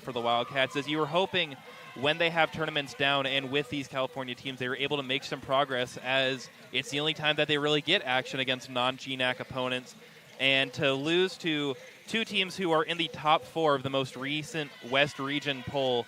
for the Wildcats is you were hoping when they have tournaments down and with these California teams, they were able to make some progress, as it's the only time that they really get action against non-GNAC opponents. And to lose to two teams who are in the top 4 of the most recent West Region poll,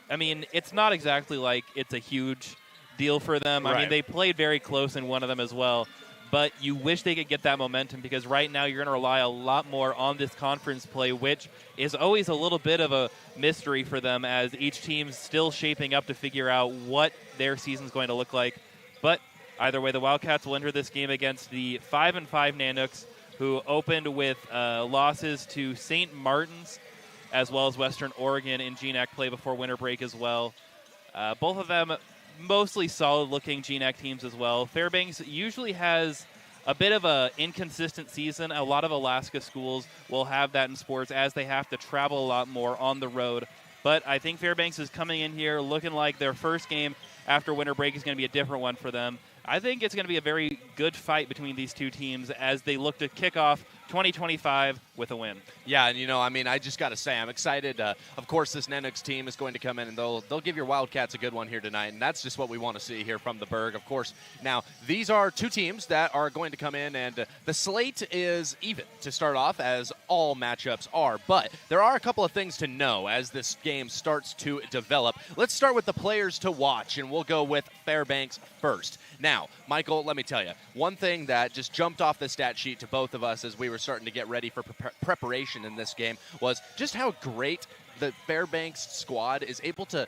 I mean, it's not exactly like it's a huge deal for them. Right. I mean, they played very close in one of them as well. But you wish they could get that momentum, because right now you're going to rely a lot more on this conference play, which is always a little bit of a mystery for them, as each team's still shaping up to figure out what their season's going to look like. But either way, the Wildcats will enter this game against the 5-5 Nanooks, who opened with losses to St. Martin's as well as Western Oregon in GNAC play before winter break as well. Both of them mostly solid-looking GNAC teams as well. Fairbanks usually has a bit of an inconsistent season. A lot of Alaska schools will have that in sports, as they have to travel a lot more on the road. But I think Fairbanks is coming in here looking like their first game after winter break is going to be a different one for them. I think it's going to be a very good fight between these two teams as they look to kick off 2025 with a win. Yeah, and I just got to say, I'm excited. Of course, this Nanooks team is going to come in, and they'll give your Wildcats a good one here tonight, and that's just what we want to see here from the Berg, of course. Now, these are two teams that are going to come in, and the slate is even to start off, as all matchups are, but there are a couple of things to know as this game starts to develop. Let's start with the players to watch, and we'll go with Fairbanks first. Now, Michael, let me tell you, one thing that just jumped off the stat sheet to both of us as we were starting to get ready for preparation in this game was just how great the Fairbanks squad is able to,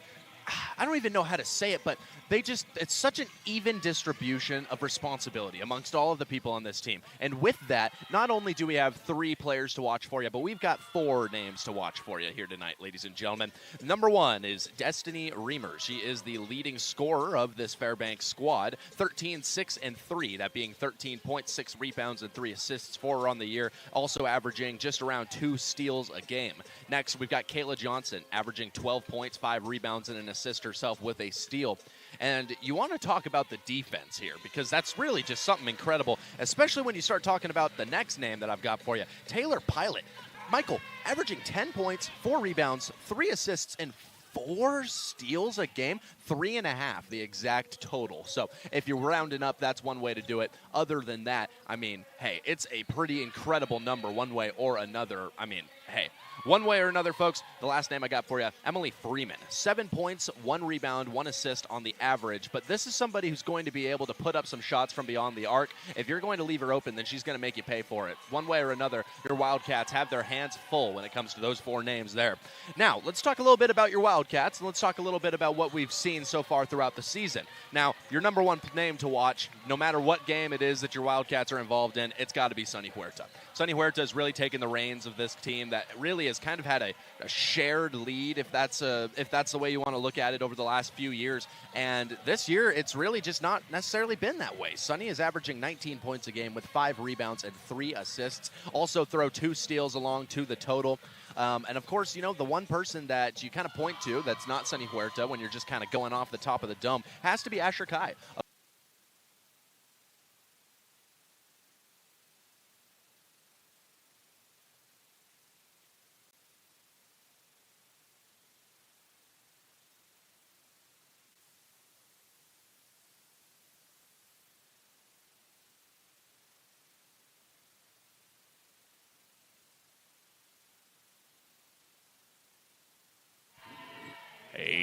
I don't even know how to say it, but it's such an even distribution of responsibility amongst all of the people on this team. And with that, not only do we have 3 players to watch for you, but we've got 4 names to watch for you here tonight, ladies and gentlemen. Number 1 is Destiny Reamer. She is the leading scorer of this Fairbanks squad, 13, 6, and 3, that being 13.6 rebounds and 3 assists for her on the year, also averaging just around 2 steals a game. Next, we've got Kayla Johnson, averaging 12 points, 5 rebounds, and an assist herself with a steal. And you want to talk about the defense here, because that's really just something incredible, especially when you start talking about the next name that I've got for you, Taylor Pilot. Michael, averaging 10 points, 4 rebounds, 3 assists, and 4 steals a game, 3.5, the exact total. So if you're rounding up, that's one way to do it. Other than that, I mean, hey, it's a pretty incredible number one way or another. I mean, hey, one way or another, folks, the last name I got for you, Emily Freeman. 7 points, 1 rebound, 1 assist on the average. But this is somebody who's going to be able to put up some shots from beyond the arc. If you're going to leave her open, then she's going to make you pay for it. One way or another, your Wildcats have their hands full when it comes to those 4 names there. Now, let's talk a little bit about your Wildcats, and let's talk a little bit about what we've seen so far throughout the season. Now, your number 1 name to watch, no matter what game it is that your Wildcats are involved in, it's got to be Sunny Huerta. Sunny Huerta has really taken the reins of this team that really has kind of had a shared lead, if that's the way you want to look at it, over the last few years. And this year, it's really just not necessarily been that way. Sunny is averaging 19 points a game with 5 rebounds and 3 assists. Also throw 2 steals along to the total. And of course, the one person that you kind of point to that's not Sunny Huerta when you're just kind of going off the top of the dome has to be Asher Kai.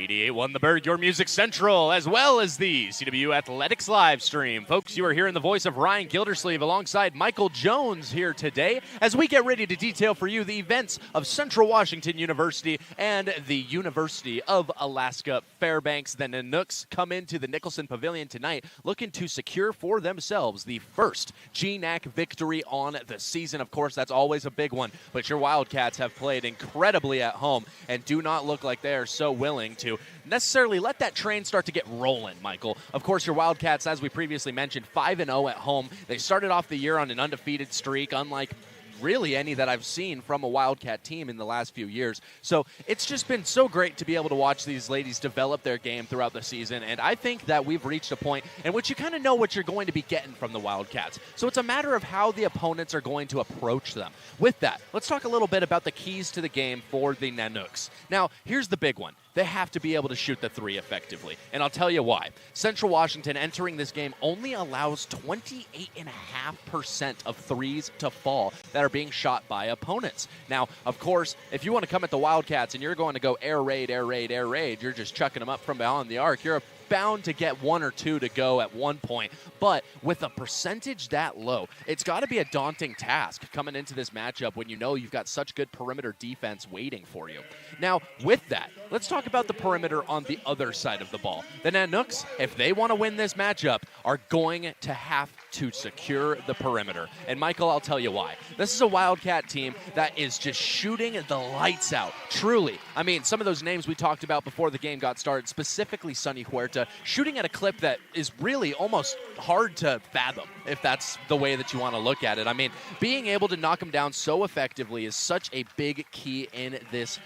Won the Bird, your Music Central, as well as the CW Athletics live stream. Folks, you are hearing the voice of Ryan Gildersleeve alongside Michael Jones here today as we get ready to detail for you the events of Central Washington University and the University of Alaska Fairbanks. The Nanooks come into the Nicholson Pavilion tonight looking to secure for themselves the first GNAC victory on the season. Of course, that's always a big one, but your Wildcats have played incredibly at home and do not look like they are so willing to necessarily let that train start to get rolling, Michael. Of course, your Wildcats, as we previously mentioned, 5-0 at home. They started off the year on an undefeated streak, unlike really any that I've seen from a Wildcat team in the last few years. So it's just been so great to be able to watch these ladies develop their game throughout the season, and I think that we've reached a point in which you kind of know what you're going to be getting from the Wildcats. So it's a matter of how the opponents are going to approach them. With that, let's talk a little bit about the keys to the game for the Nanooks. Now, here's the big one. They have to be able to shoot the three effectively, and I'll tell you why. Central Washington entering this game only allows 28.5% of threes to fall that are being shot by opponents. Now, of course, if you want to come at the Wildcats and you're going to go air raid, air raid, air raid, you're just chucking them up from beyond the arc, you're bound to get one or two to go at one point. But with a percentage that low, it's got to be a daunting task coming into this matchup when you know you've got such good perimeter defense waiting for you. Now, with that, let's talk about the perimeter on the other side of the ball. The Nanooks, if they want to win this matchup, are going to have to secure the perimeter. And Michael, I'll tell you why. This is a Wildcat team that is just shooting the lights out. Truly. I mean, some of those names we talked about before the game got started, specifically Sonny Huerta, shooting at a clip that is really almost hard to fathom, if that's the way that you want to look at it. I mean, being able to knock them down so effectively is such a big key in this,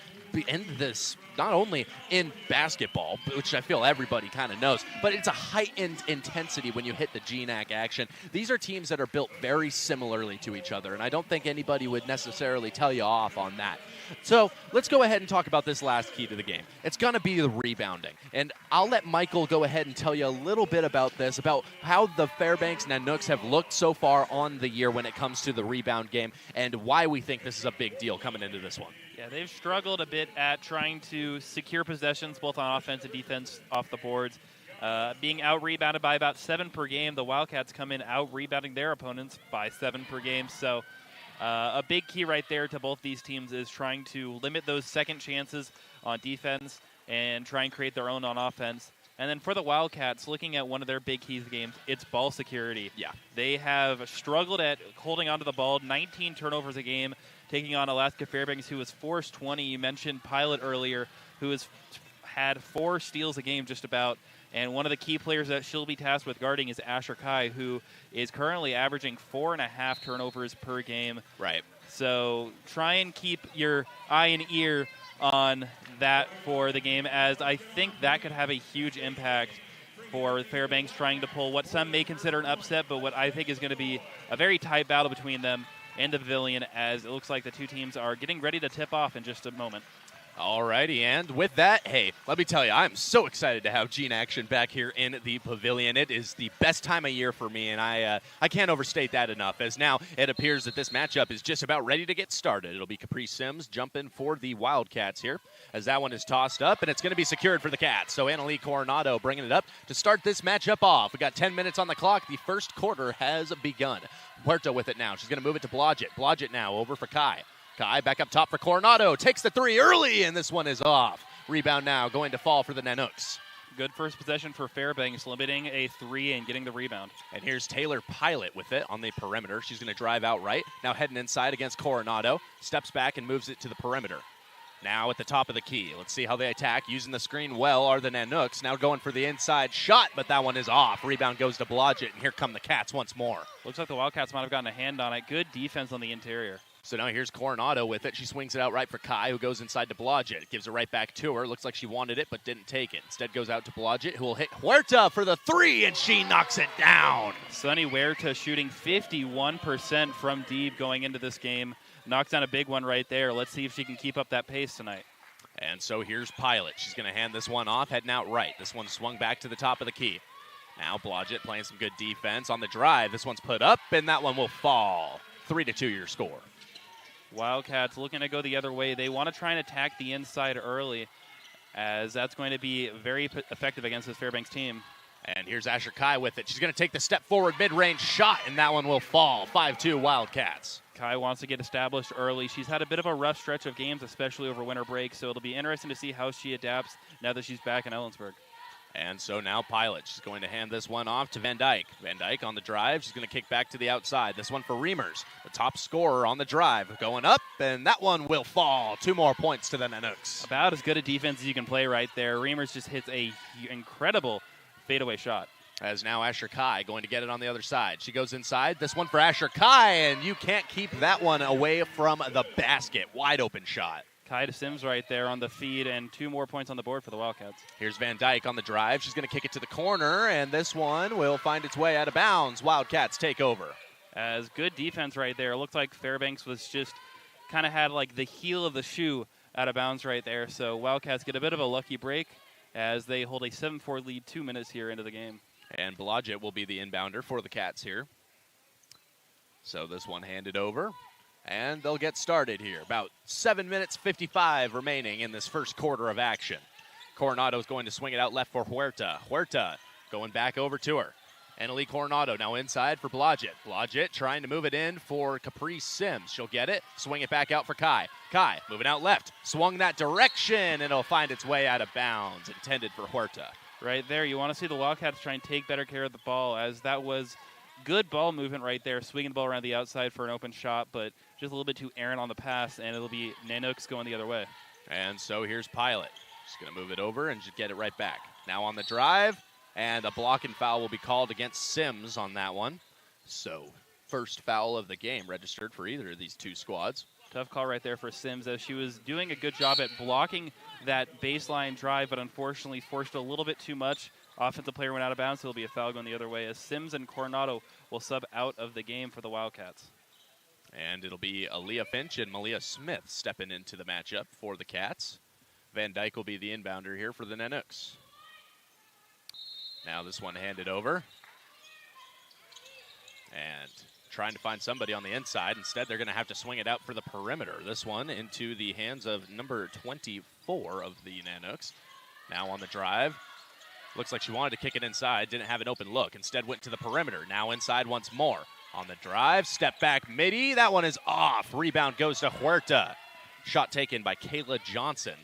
not only in basketball, which I feel everybody kind of knows, but it's a heightened intensity when you hit the GNAC action. These are teams that are built very similarly to each other, and I don't think anybody would necessarily tell you off on that. So let's go ahead and talk about this last key to the game. It's going to be the rebounding, and I'll let Michael go ahead and tell you a little bit about this, about how the Fairbanks Nanooks have looked so far on the year when it comes to the rebound game, and why we think this is a big deal coming into this one. Yeah, they've struggled a bit at trying to secure possessions, both on offense and defense, off the boards. Being out-rebounded by about 7 per game, the Wildcats come in out-rebounding their opponents by 7 per game. So a big key right there to both these teams is trying to limit those second chances on defense and try and create their own on offense. And then for the Wildcats, looking at one of their big keys of the game, it's ball security. Yeah. They have struggled at holding onto the ball, 19 turnovers a game, taking on Alaska Fairbanks, who has forced 20. You mentioned Pilot earlier, who has had 4 steals a game just about. And one of the key players that she'll be tasked with guarding is Asher Kai, who is currently averaging 4.5 turnovers per game. Right. So try and keep your eye and ear on that for the game, as I think that could have a huge impact for Fairbanks trying to pull what some may consider an upset, but what I think is going to be a very tight battle between them and the Pavilion, as it looks like the two teams are getting ready to tip off in just a moment. Alrighty, and with that, hey, let me tell you, I'm so excited to have Gene Action back here in the Pavilion. It is the best time of year for me, and I can't overstate that enough, as now it appears that this matchup is just about ready to get started. It'll be Caprice Sims jumping for the Wildcats here, as that one is tossed up, and it's going to be secured for the Cats. So Annalie Coronado bringing it up to start this matchup off. We got 10 minutes on the clock. The first quarter has begun. Huerta with it now. She's going to move it to Blodgett. Blodgett now over for Kai. Kai back up top for Coronado. Takes the 3 early, and this one is off. Rebound now going to fall for the Nanooks. Good first possession for Fairbanks, limiting a 3 and getting the rebound. And here's Taylor Pilot with it on the perimeter. She's going to drive out right. Now heading inside against Coronado. Steps back and moves it to the perimeter. Now at the top of the key. Let's see how they attack. Using the screen well are the Nanooks. Now going for the inside shot, but that one is off. Rebound goes to Blodgett, and here come the Cats once more. Looks like the Wildcats might have gotten a hand on it. Good defense on the interior. So now here's Coronado with it. She swings it out right for Kai, who goes inside to Blodgett. Gives it right back to her. Looks like she wanted it, but didn't take it. Instead goes out to Blodgett, who will hit Huerta for the 3, and she knocks it down. Sonny Huerta shooting 51% from deep going into this game. Knocks down a big one right there. Let's see if she can keep up that pace tonight. And so here's Pilot. She's going to hand this one off, heading out right. This one swung back to the top of the key. Now Blodgett playing some good defense on the drive. This one's put up, and that one will fall. 3-2 your score. Wildcats looking to go the other way. They want to try and attack the inside early, as that's going to be very effective against this Fairbanks team. And here's Asher Kai with it. She's going to take the step forward mid-range shot, and that one will fall. 5-2 Wildcats. Kai wants to get established early. She's had a bit of a rough stretch of games, especially over winter break, so it'll be interesting to see how she adapts now that she's back in Ellensburg. And so now Pilot. She's going to hand this one off to Van Dyke. Van Dyke on the drive. She's going to kick back to the outside. This one for Reimers, the top scorer on the drive. Going up, and that one will fall. 2 more points to the Nanooks. About as good a defense as you can play right there. Reimers just hits a incredible fadeaway shot. As now Asher Kai going to get it on the other side. She goes inside. This one for Asher Kai, and you can't keep that one away from the basket. Wide open shot. Kai to Sims right there on the feed, and 2 more points on the board for the Wildcats. Here's Van Dyke on the drive. She's going to kick it to the corner, and this one will find its way out of bounds. Wildcats take over. As good defense right there. It looked like Fairbanks was just kind of had like the heel of the shoe out of bounds right there. So Wildcats get a bit of a lucky break as they hold a 7-4 lead 2 minutes here into the game. And Blodgett will be the inbounder for the Cats here. So this one handed over, and they'll get started here. About 7 minutes 55 remaining in this first quarter of action. Coronado's going to swing it out left for Huerta. Huerta going back over to her. Annalie Coronado now inside for Blodgett. Blodgett trying to move it in for Caprice Sims. She'll get it, swing it back out for Kai. Kai moving out left, swung that direction, and it'll find its way out of bounds, intended for Huerta. Right there, you want to see the Wildcats try and take better care of the ball, as that was good ball movement right there, swinging the ball around the outside for an open shot, but just a little bit too errant on the pass, and it'll be Nanook's going the other way. And so here's Pilot. She's going to move it over and just get it right back. Now on the drive, and a block and foul will be called against Sims on that one. So first foul of the game registered for either of these two squads. Tough call right there for Sims, as she was doing a good job at blocking that baseline drive, but unfortunately forced a little bit too much. Offensive player went out of bounds, so it'll be a foul going the other way, as Sims and Coronado will sub out of the game for the Wildcats. And it'll be Aaliyah Finch and Malia Smith stepping into the matchup for the Cats. Van Dyke will be the inbounder here for the Nanooks. Now this one handed over. And trying to find somebody on the inside. Instead, they're going to have to swing it out for the perimeter. This one into the hands of number 24 of the Nanooks. Now on the drive. Looks like she wanted to kick it inside. Didn't have an open look. Instead went to the perimeter. Now inside once more. On the drive. Step back midi. That one is off. Rebound goes to Huerta. Shot taken by Kayla Johnson.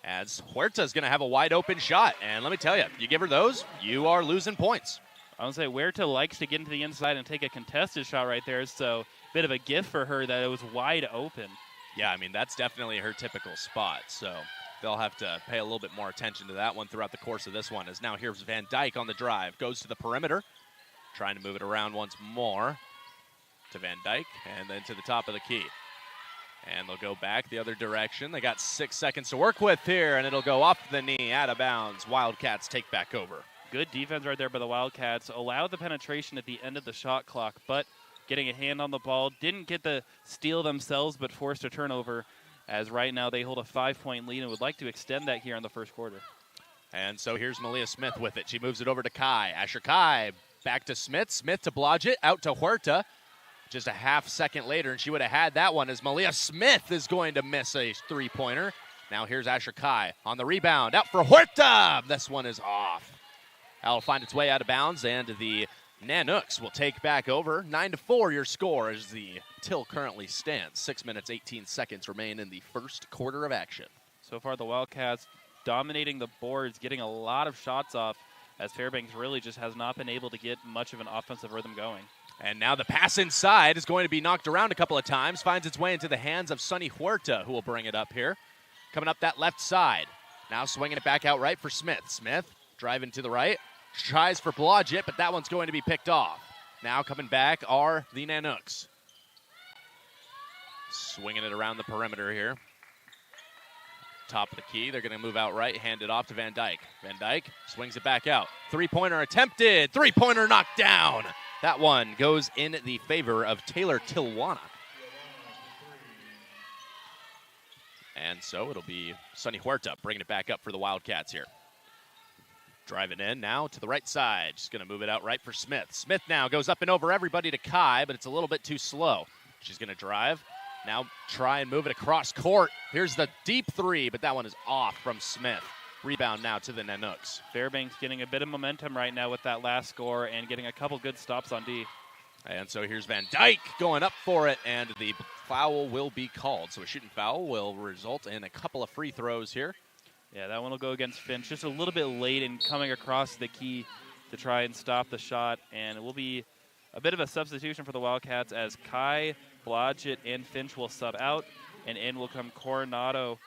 As Huerta's going to have a wide open shot. And let me tell you, you give her those, you are losing points. I would say Huerta likes to get into the inside and take a contested shot right there, so bit of a gift for her that it was wide open. Yeah, I mean, that's definitely her typical spot, so they'll have to pay a little bit more attention to that one throughout the course of this one. As now here's Van Dyke on the drive, goes to the perimeter, trying to move it around once more to Van Dyke, and then to the top of the key. And they'll go back the other direction. They got 6 seconds to work with here, and it'll go off the knee, out of bounds. Wildcats take back over. Good defense right there by the Wildcats. Allowed the penetration at the end of the shot clock, but getting a hand on the ball. Didn't get the steal themselves, but forced a turnover, as right now they hold a 5-point lead and would like to extend that here in the first quarter. And so here's Malia Smith with it. She moves it over to Kai. Asher Kai back to Smith. Smith to Blodgett, out to Huerta. Just a half second later, and she would have had that one, as Malia Smith is going to miss a three-pointer. Now here's Asher Kai on the rebound. Out for Huerta. This one is off. That'll find its way out of bounds, and the Nanooks will take back over. 9-4 your score as the till currently stands. 6 minutes, 18 seconds remain in the first quarter of action. So far the Wildcats dominating the boards, getting a lot of shots off, as Fairbanks really just has not been able to get much of an offensive rhythm going. And now the pass inside is going to be knocked around a couple of times. Finds its way into the hands of Sunny Huerta, who will bring it up here. Coming up that left side. Now swinging it back out right for Smith. Smith driving to the right. Tries for Blodgett, but that one's going to be picked off. Now coming back are the Nanooks. Swinging it around the perimeter here. Top of the key. They're going to move out right, hand it off to Van Dyke. Van Dyke swings it back out. Three-pointer attempted. Three-pointer knocked down. That one goes in the favor of Taylor Tilwana. And so it'll be Sunny Huerta bringing it back up for the Wildcats here. Driving in now to the right side. Just going to move it out right for Smith. Smith now goes up and over everybody to Kai, but it's a little bit too slow. She's going to drive. Now try and move it across court. Here's the deep three, but that one is off from Smith. Rebound now to the Nanooks. Fairbanks getting a bit of momentum right now with that last score and getting a couple good stops on D. And so here's Van Dyke going up for it, and the foul will be called. So a shooting foul will result in a couple of free throws here. Yeah, that one will go against Finch. Just a little bit late in coming across the key to try and stop the shot. And it will be a bit of a substitution for the Wildcats, as Kai, Blodgett, and Finch will sub out. And in will come Coronado,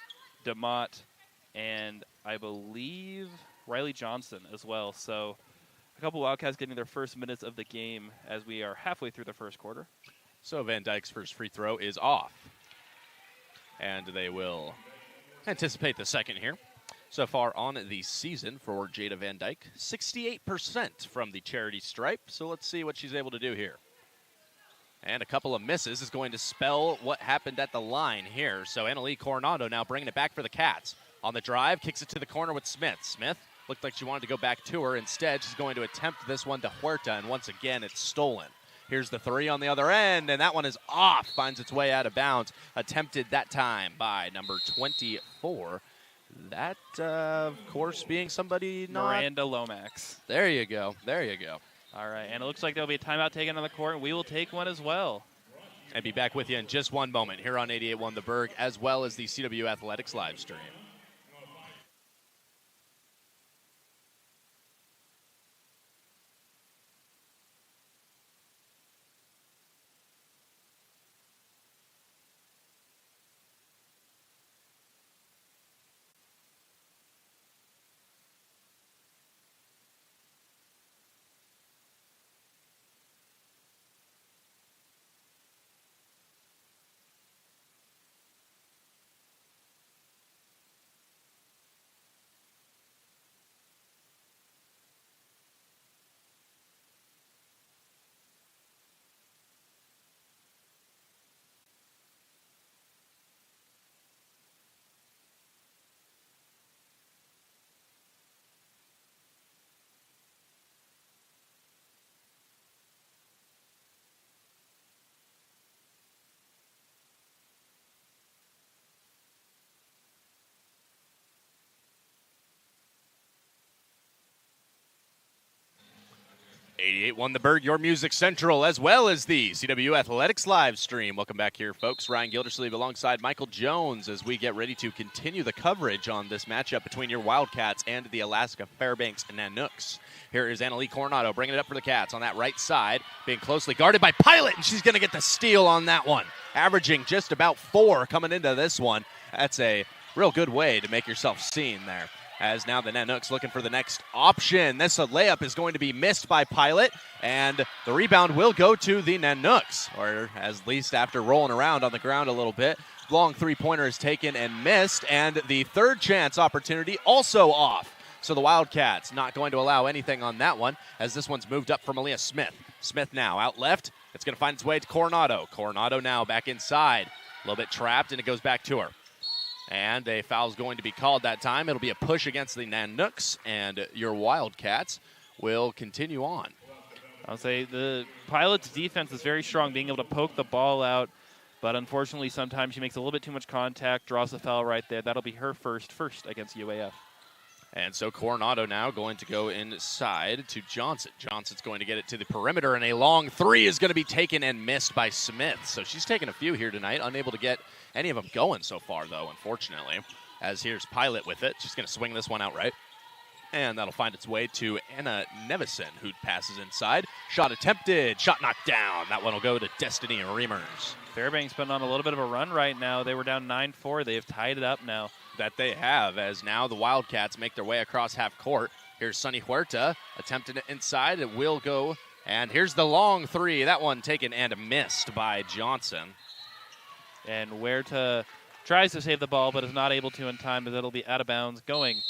DeMott, and I believe Riley Johnson as well. So a couple Wildcats getting their first minutes of the game as we are halfway through the first quarter. So Van Dyke's first free throw is off. And they will anticipate the second here. So far on the season for Jada Van Dyke, 68% from the charity stripe. So let's see what she's able to do here. And a couple of misses is going to spell what happened at the line here. So Annalie Coronado now bringing it back for the Cats. On the drive, kicks it to the corner with Smith. Smith looked like she wanted to go back to her. Instead, she's going to attempt this one to Huerta, and once again, it's stolen. Here's the three on the other end, and that one is off. Finds its way out of bounds. Attempted that time by number 24. That, of course, being somebody not... Miranda Lomax. There you go. There you go. All right, and it looks like there'll be a timeout taken on the court, and we will take one as well. And be back with you in just one moment here on 88.1 The Berg, as well as the CW Athletics live stream. .1 The Berg, your music central, as well as the CW Athletics live stream. Welcome back here, folks. Ryan Gildersleeve alongside Michael Jones as we get ready to continue the coverage on this matchup between your Wildcats and the Alaska Fairbanks Nanooks. Here is Annalie Coronado bringing it up for the Cats on that right side, being closely guarded by Pilot, and she's going to get the steal on that one. Averaging just about 4 coming into this one. That's a real good way to make yourself seen there. As now the Nanooks looking for the next option. This layup is going to be missed by Pilot, and the rebound will go to the Nanooks, or at least after rolling around on the ground a little bit. Long three-pointer is taken and missed, and the third chance opportunity also off. So the Wildcats not going to allow anything on that one, as this one's moved up from Aaliyah Smith. Smith now out left. It's going to find its way to Coronado. Coronado now back inside. A little bit trapped, and it goes back to her. And a foul is going to be called that time. It'll be a push against the Nanooks, and your Wildcats will continue on. I'll say the Pilots' defense is very strong, being able to poke the ball out, but unfortunately sometimes she makes a little bit too much contact, draws the foul right there. That'll be her first against UAF. And so Coronado now going to go inside to Johnson. Johnson's going to get it to the perimeter, and a long three is going to be taken and missed by Smith. So she's taken a few here tonight, unable to get any of them going so far, though, unfortunately. As here's Pilot with it. She's going to swing this one out right. And that'll find its way to Anna Nevison, who passes inside. Shot attempted. Shot knocked down. That one will go to Destiny Reimers. Fairbanks been on a little bit of a run right now. They were down 9-4. They have tied it up now. That they have, as now the Wildcats make their way across half court. Here's Sunny Huerta attempting it inside. It will go. And here's the long three. That one taken and missed by Johnson. And Huerta tries to save the ball, but is not able to in time, as it'll be out of bounds going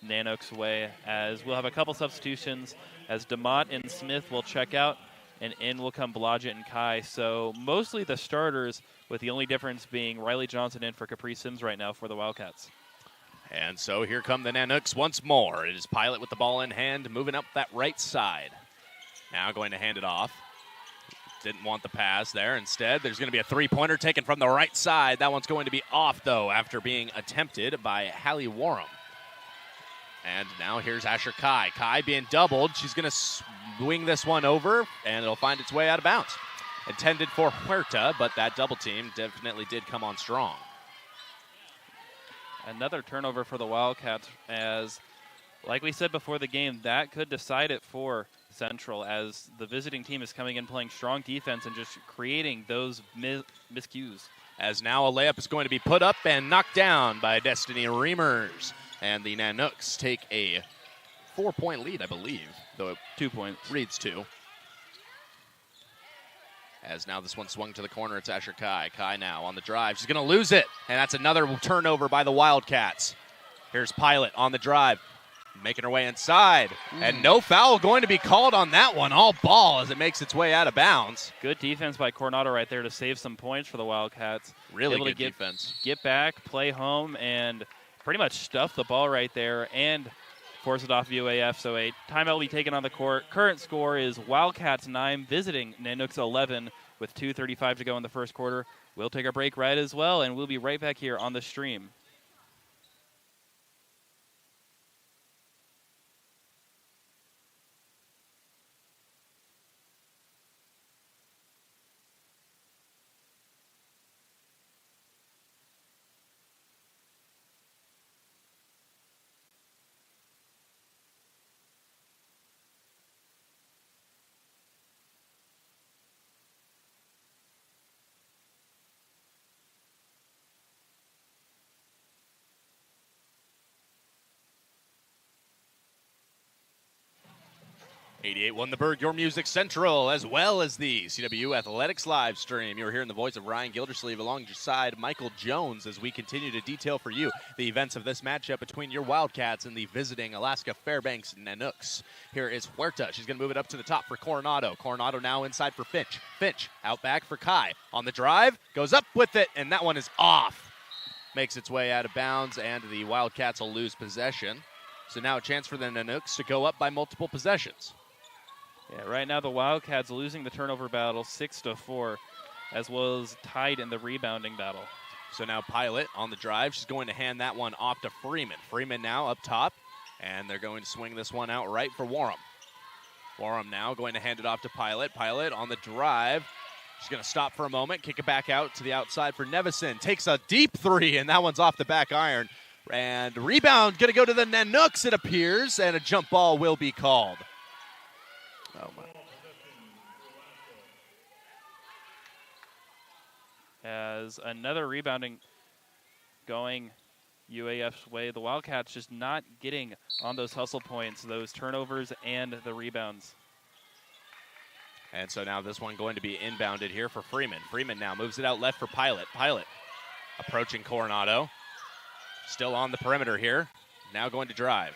Nanooks' way, as we'll have a couple substitutions, as DeMott and Smith will check out, and in will come Blodgett and Kai. So mostly the starters, with the only difference being Riley Johnson in for Capri Sims right now for the Wildcats. And so here come the Nanooks once more. It is Pilot with the ball in hand, moving up that right side. Now going to hand it off. Didn't want the pass there. Instead, there's going to be a three-pointer taken from the right side. That one's going to be off, though, after being attempted by Hallie Warham. And now here's Asher Kai. Kai being doubled. She's going to swing this one over, and it'll find its way out of bounds. Intended for Huerta, but that double team definitely did come on strong. Another turnover for the Wildcats, as, like we said before the game, that could decide it for Central, as the visiting team is coming in playing strong defense and just creating those miscues. As now a layup is going to be put up and knocked down by Destiny Reimers. And the Nanooks take a 4-point lead, I believe, though it 2 points. reads 2. As now this one swung to the corner, it's Asher Kai. Kai now on the drive. She's going to lose it, and that's another turnover by the Wildcats. Here's Pilot on the drive, making her way inside, and no foul going to be called on that one. All ball as it makes its way out of bounds. Good defense by Coronado right there to save some points for the Wildcats. Really able good to defense. Get back, play home, and pretty much stuff the ball right there and force it off UAF. So a timeout will be taken on the court. Current score is Wildcats 9 visiting Nanooks 11 with 2:35 to go in the first quarter. We'll take a break right as well, and we'll be right back here on the stream. '88 won the Berg, your music central, as well as the CW Athletics live stream. You're hearing the voice of Ryan Gildersleeve alongside Michael Jones as we continue to detail for you the events of this matchup between your Wildcats and the visiting Alaska Fairbanks Nanooks. Here is Huerta. She's going to move it up to the top for Coronado. Coronado now inside for Finch. Finch out back for Kai. On the drive, goes up with it, and that one is off. Makes its way out of bounds, and the Wildcats will lose possession. So now a chance for the Nanooks to go up by multiple possessions. Yeah, right now the Wildcats losing the turnover battle 6-4, as well as tied in the rebounding battle. So now Pilot on the drive. She's going to hand that one off to Freeman. Freeman now up top, and they're going to swing this one out right for Warham. Warham now going to hand it off to Pilot. Pilot on the drive. She's going to stop for a moment, kick it back out to the outside for Nevison. Takes a deep three, and that one's off the back iron. And rebound going to go to the Nanooks, it appears, and a jump ball will be called. Oh my. As another rebounding going UAF's way, the Wildcats just not getting on those hustle points, those turnovers and the rebounds. And so now this one going to be inbounded here for Freeman. Freeman now moves it out left for Pilot. Pilot approaching Coronado. Still on the perimeter here. Now going to drive.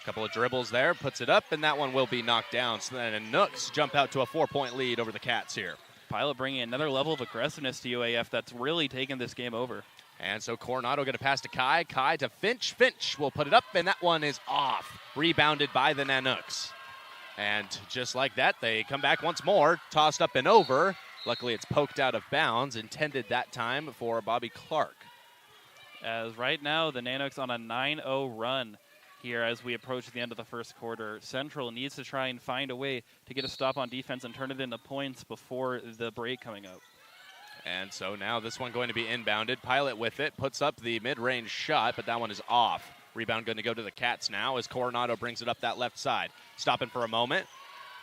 Couple of dribbles there, puts it up, and that one will be knocked down. So then Nanooks jump out to a 4-point lead over the Cats here. Pilot bringing another level of aggressiveness to UAF that's really taken this game over. And so Coronado going to pass to Kai. Kai to Finch. Finch will put it up, and that one is off. Rebounded by the Nanooks. And just like that, they come back once more, tossed up and over. Luckily, it's poked out of bounds, intended that time for Bobby Clark. As right now, the Nanooks on a 9-0 run here as we approach the end of the first quarter. Central needs to try and find a way to get a stop on defense and turn it into points before the break coming up. And so now this one going to be inbounded. Pilot with it, puts up the mid-range shot, but that one is off. Rebound going to go to the Cats now as Coronado brings it up that left side. Stopping for a moment.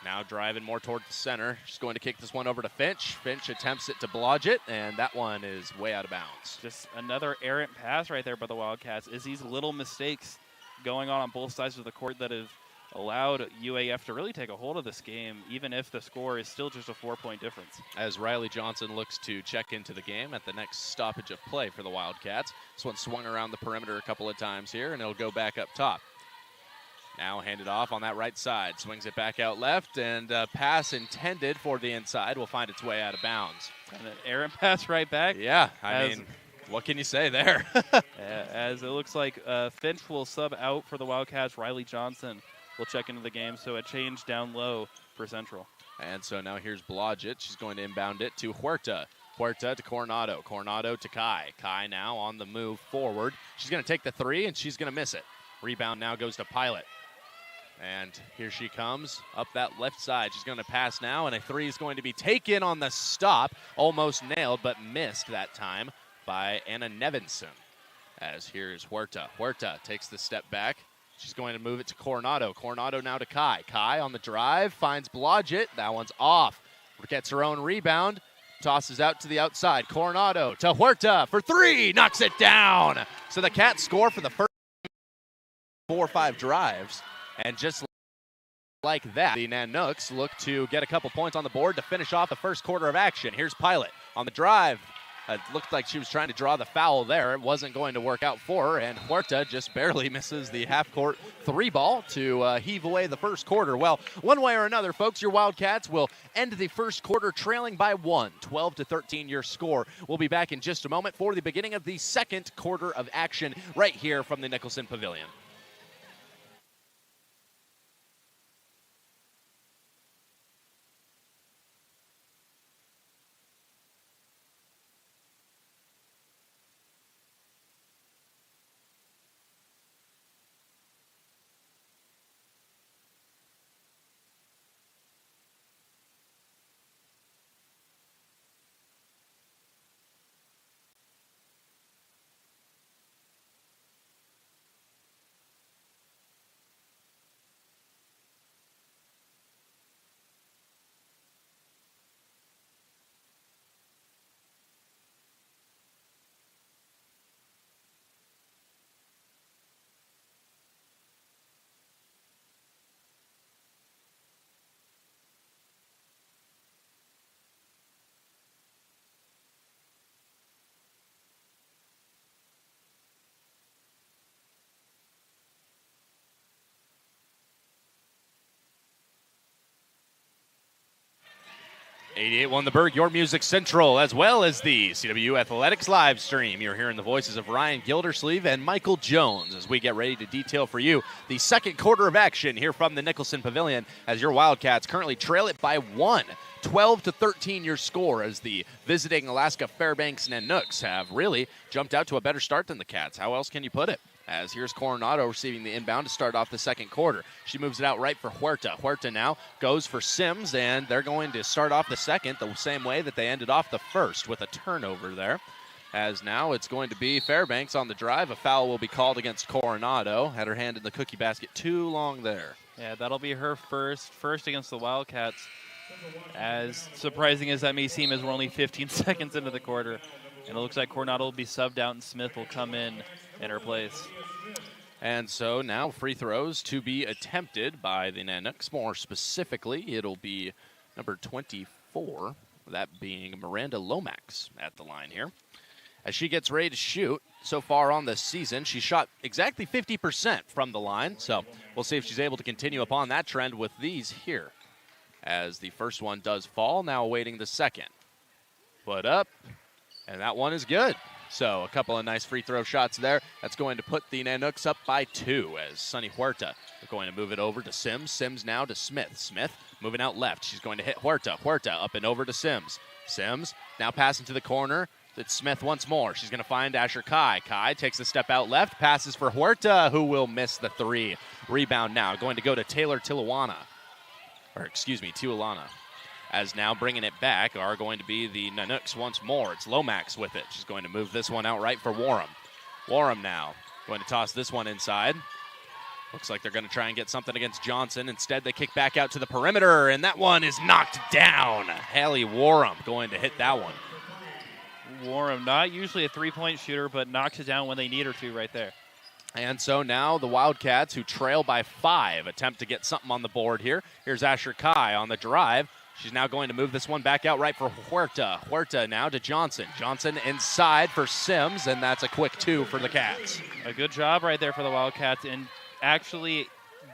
Now driving more toward the center. She's going to kick this one over to Finch. Finch attempts it to Blodgett, and that one is way out of bounds. Just another errant pass right there by the Wildcats. Is these little mistakes going on both sides of the court that have allowed UAF to really take a hold of this game, even if the score is still just a 4-point difference. As Riley Johnson looks to check into the game at the next stoppage of play for the Wildcats. This one swung around the perimeter a couple of times here, and it'll go back up top. Now handed off on that right side. Swings it back out left, and a pass intended for the inside will find its way out of bounds. And an errant pass right back. Yeah, I mean, what can you say there? As it looks like Finch will sub out for the Wildcats. Riley Johnson will check into the game, so a change down low for Central. And so now here's Blodgett. She's going to inbound it to Huerta. Huerta to Coronado. Coronado to Kai. Kai now on the move forward. She's going to take the three, and she's going to miss it. Rebound now goes to Pilot. And here she comes up that left side. She's going to pass now, and a three is going to be taken on the stop. Almost nailed, but missed that time by Anna Nevinson. As here's Huerta. Huerta takes the step back. She's going to move it to Coronado. Coronado now to Kai. Kai on the drive, finds Blodgett. That one's off. Gets her own rebound. Tosses out to the outside. Coronado to Huerta for three. Knocks it down. So the Cats score for the first 4 or 5 drives, and just like that, the Nanooks look to get a couple points on the board to finish off the first quarter of action. Here's Pilot on the drive. It looked like she was trying to draw the foul there. It wasn't going to work out for her, and Huerta just barely misses the half-court 3-ball to heave away the first quarter. Well, one way or another, folks, your Wildcats will end the first quarter trailing by 1, 12-13 your score. We'll be back in just a moment for the beginning of the second quarter of action right here from the Nicholson Pavilion. '88 won the Berg, your music central, as well as the CW Athletics live stream. You're hearing the voices of Ryan Gildersleeve and Michael Jones as we get ready to detail for you the second quarter of action here from the Nicholson Pavilion as your Wildcats currently trail it by 1. 12-13 your score as the visiting Alaska Fairbanks Nanooks have really jumped out to a better start than the Cats. How else can you put it? As here's Coronado receiving the inbound to start off the second quarter. She moves it out right for Huerta. Huerta now goes for Sims, and they're going to start off the second the same way that they ended off the first with a turnover there. As now it's going to be Fairbanks on the drive. A foul will be called against Coronado. Had her hand in the cookie basket too long there. Yeah, that'll be her first against the Wildcats. As surprising as that may seem, as we're only 15 seconds into the quarter. And it looks like Coronado will be subbed out and Smith will come in her place. And so now free throws to be attempted by the Nanooks. More specifically, it'll be number 24, that being Miranda Lomax at the line here. As she gets ready to shoot, so far on this season, she shot exactly 50% from the line. So we'll see if she's able to continue upon that trend with these here. As the first one does fall, now awaiting the second. Put up, and that one is good. So a couple of nice free throw shots there. That's going to put the Nanooks up by 2 as Sunny Huerta is going to move it over to Sims. Sims now to Smith. Smith moving out left. She's going to hit Huerta. Huerta up and over to Sims. Sims now passing to the corner. It's Smith once more. She's going to find Asher Kai. Kai takes a step out left, passes for Huerta, who will miss the 3. Rebound now going to go to Taylor Tijuana. As now bringing it back are going to be the Nanooks once more. It's Lomax with it. She's going to move this one out right for Warham. Warham now going to toss this one inside. Looks like they're going to try and get something against Johnson. Instead, they kick back out to the perimeter, and that one is knocked down. Hallie Warham going to hit that one. Warham, not usually a three-point shooter, but knocks it down when they need her to right there. And so now the Wildcats, who trail by 5, attempt to get something on the board here. Here's Asher Kai on the drive. She's now going to move this one back out right for Huerta. Huerta now to Johnson. Johnson inside for Sims, and that's a quick 2 for the Cats. A good job right there for the Wildcats in actually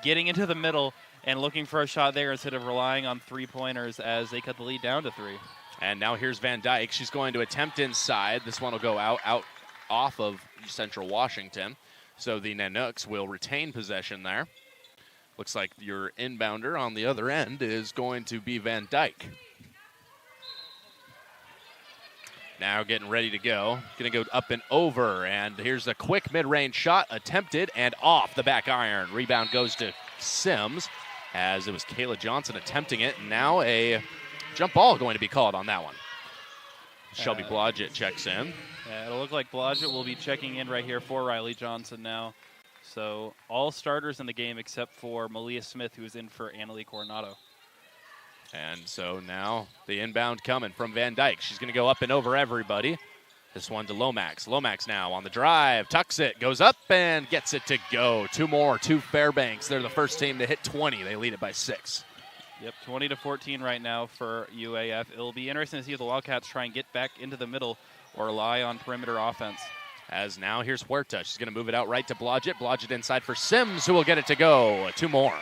getting into the middle and looking for a shot there instead of relying on three-pointers as they cut the lead down to 3. And now here's Van Dyke. She's going to attempt inside. This one will go out off of Central Washington. So the Nanooks will retain possession there. Looks like your inbounder on the other end is going to be Van Dyke. Now getting ready to go. Going to go up and over. And here's a quick mid-range shot attempted and off the back iron. Rebound goes to Sims as it was Kayla Johnson attempting it. And now a jump ball going to be called on that one. Shelby Blodgett checks in. Yeah, it'll look like Blodgett will be checking in right here for Riley Johnson now. So all starters in the game except for Malia Smith, who is in for Annalie Coronado. And so now the inbound coming from Van Dyke. She's going to go up and over everybody. This one to Lomax. Lomax now on the drive, tucks it, goes up and gets it to go. Two more, two Fairbanks. They're the first team to hit 20. They lead it by 6. Yep, 20-14 right now for UAF. It'll be interesting to see if the Wildcats try and get back into the middle or rely on perimeter offense. As now here's Huerta. She's going to move it out right to Blodgett. Blodgett inside for Sims, who will get it to go. 2 more.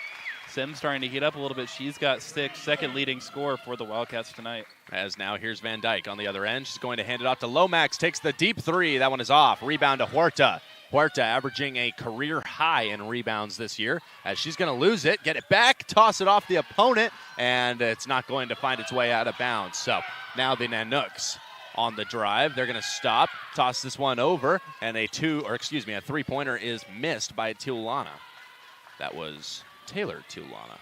Sims starting to heat up a little bit. She's got 6, second leading scorer for the Wildcats tonight. As now here's Van Dyke on the other end. She's going to hand it off to Lomax. Takes the deep 3. That one is off. Rebound to Huerta. Huerta averaging a career high in rebounds this year. As she's going to lose it, get it back, toss it off the opponent, and it's not going to find its way out of bounds. So now the Nanooks on the drive. They're going to stop, toss this one over, and a 3-pointer is missed by Tiulana. That was Taylor Tiulana.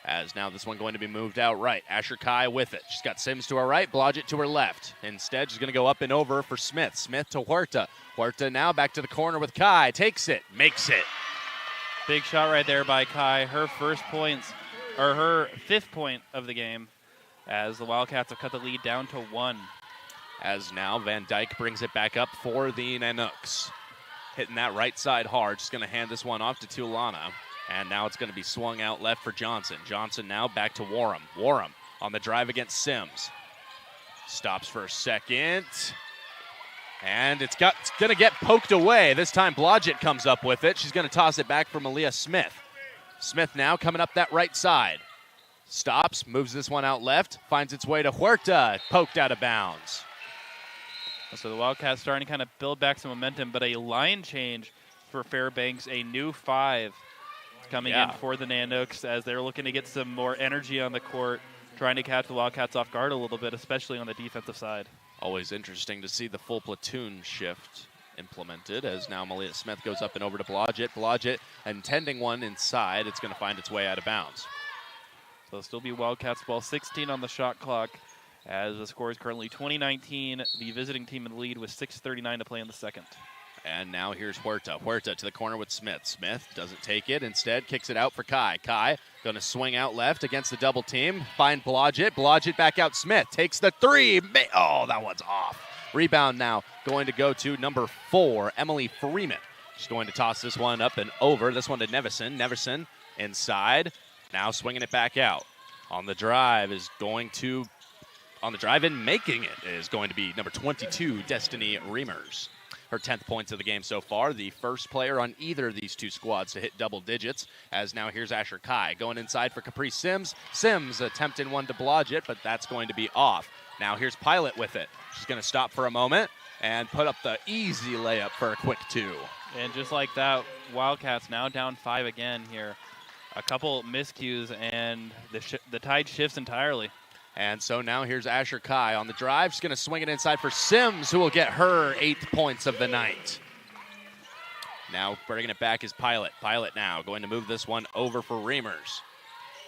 As now this one going to be moved out right. Asher Kai with it. She's got Sims to her right, Blodgett to her left. Instead, she's going to go up and over for Smith. Smith to Huerta. Huerta now back to the corner with Kai. Takes it, makes it. Big shot right there by Kai. Her her 5th point of the game as the Wildcats have cut the lead down to 1. As now Van Dyke brings it back up for the Nanooks. Hitting that right side hard. She's going to hand this one off to Tiulana. And now it's going to be swung out left for Johnson. Johnson now back to Warham. Warham on the drive against Sims. Stops for a second. And it's going to get poked away. This time Blodgett comes up with it. She's going to toss it back for Malia Smith. Smith now coming up that right side. Stops, moves this one out left. Finds its way to Huerta. Poked out of bounds. So the Wildcats starting to kind of build back some momentum, but a line change for Fairbanks, a new 5. Coming in for the Nanooks as they're looking to get some more energy on the court, trying to catch the Wildcats off guard a little bit, especially on the defensive side. Always interesting to see the full platoon shift implemented as now Malia Smith goes up and over to Blodgett. Blodgett intending one inside. It's going to find its way out of bounds. So it'll still be Wildcats ball, 16 on the shot clock as the score is currently 20-19. The visiting team in the lead with 6:39 to play in the second. And now here's Huerta. Huerta to the corner with Smith. Smith doesn't take it. Instead, kicks it out for Kai. Kai going to swing out left against the double team. Find Blodgett. Blodgett back out. Smith takes the 3. Oh, that one's off. Rebound now going to go to number 4, Emily Freeman. She's going to toss this one up and over. This one to Neverson. Neverson inside. Now swinging it back out. On the drive and making it is going to be number 22, Destiny Reimers. Her 10th points of the game so far. The first player on either of these two squads to hit double digits. As now here's Asher Kai going inside for Caprice Sims. Sims attempting one to Blodgett, but that's going to be off. Now here's Pilot with it. She's going to stop for a moment and put up the easy layup for a quick 2. And just like that, Wildcats now down 5 again here. A couple miscues and the tide shifts entirely. And so now here's Asher Kai on the drive. She's going to swing it inside for Sims, who will get her 8th points of the night. Now bringing it back is Pilot. Pilot now going to move this one over for Reimers.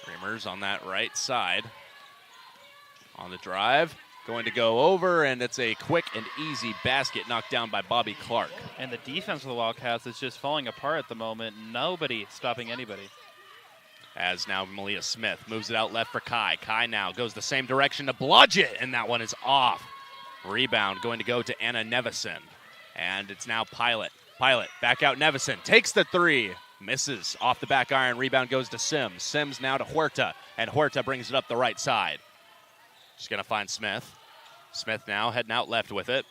Reimers on that right side. On the drive, going to go over, and it's a quick and easy basket knocked down by Bobby Clark. And the defense of the Wildcats is just falling apart at the moment. Nobody stopping anybody. As now Malia Smith moves it out left for Kai. Kai now goes the same direction to Blodgett, and that one is off. Rebound going to go to Anna Nevison. And it's now Pilot. Pilot back out Nevison. Takes the 3. Misses off the back iron. Rebound goes to Sims. Sims now to Huerta. And Huerta brings it up the right side. She's going to find Smith. Smith now heading out left with it.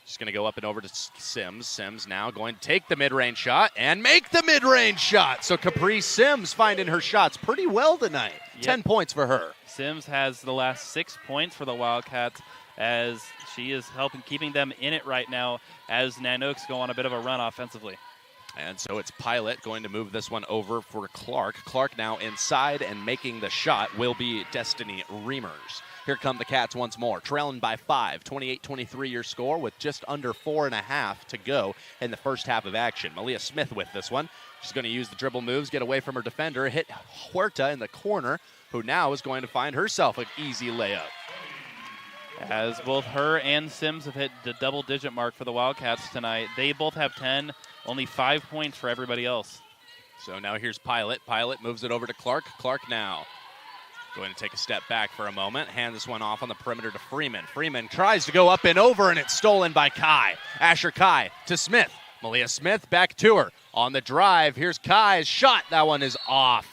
She's going to go up and over to Sims. Sims now going to take the mid-range shot and make the mid-range shot. So Caprice Sims finding her shots pretty well tonight. Yep. 10 points for her. Sims has the last 6 points for the Wildcats as she is keeping them in it right now as Nanooks go on a bit of a run offensively. And so it's Pilot going to move this one over for Clark. Clark now inside and making the shot will be Destiny Reimers. Here come the Cats once more, trailing by 5, 28-23 your score with just under 4.5 to go in the first half of action. Malia Smith with this one. She's going to use the dribble moves, get away from her defender, hit Huerta in the corner, who now is going to find herself an easy layup. As both her and Sims have hit the double-digit mark for the Wildcats tonight. They both have 10, only 5 points for everybody else. So now here's Pilot. Pilot moves it over to Clark. Clark now Going to take a step back for a moment. Hand this one off on the perimeter to Freeman. Freeman tries to go up and over, and it's stolen by Kai. Asher Kai to Smith. Malia Smith back to her. On the drive, here's Kai's shot. That one is off.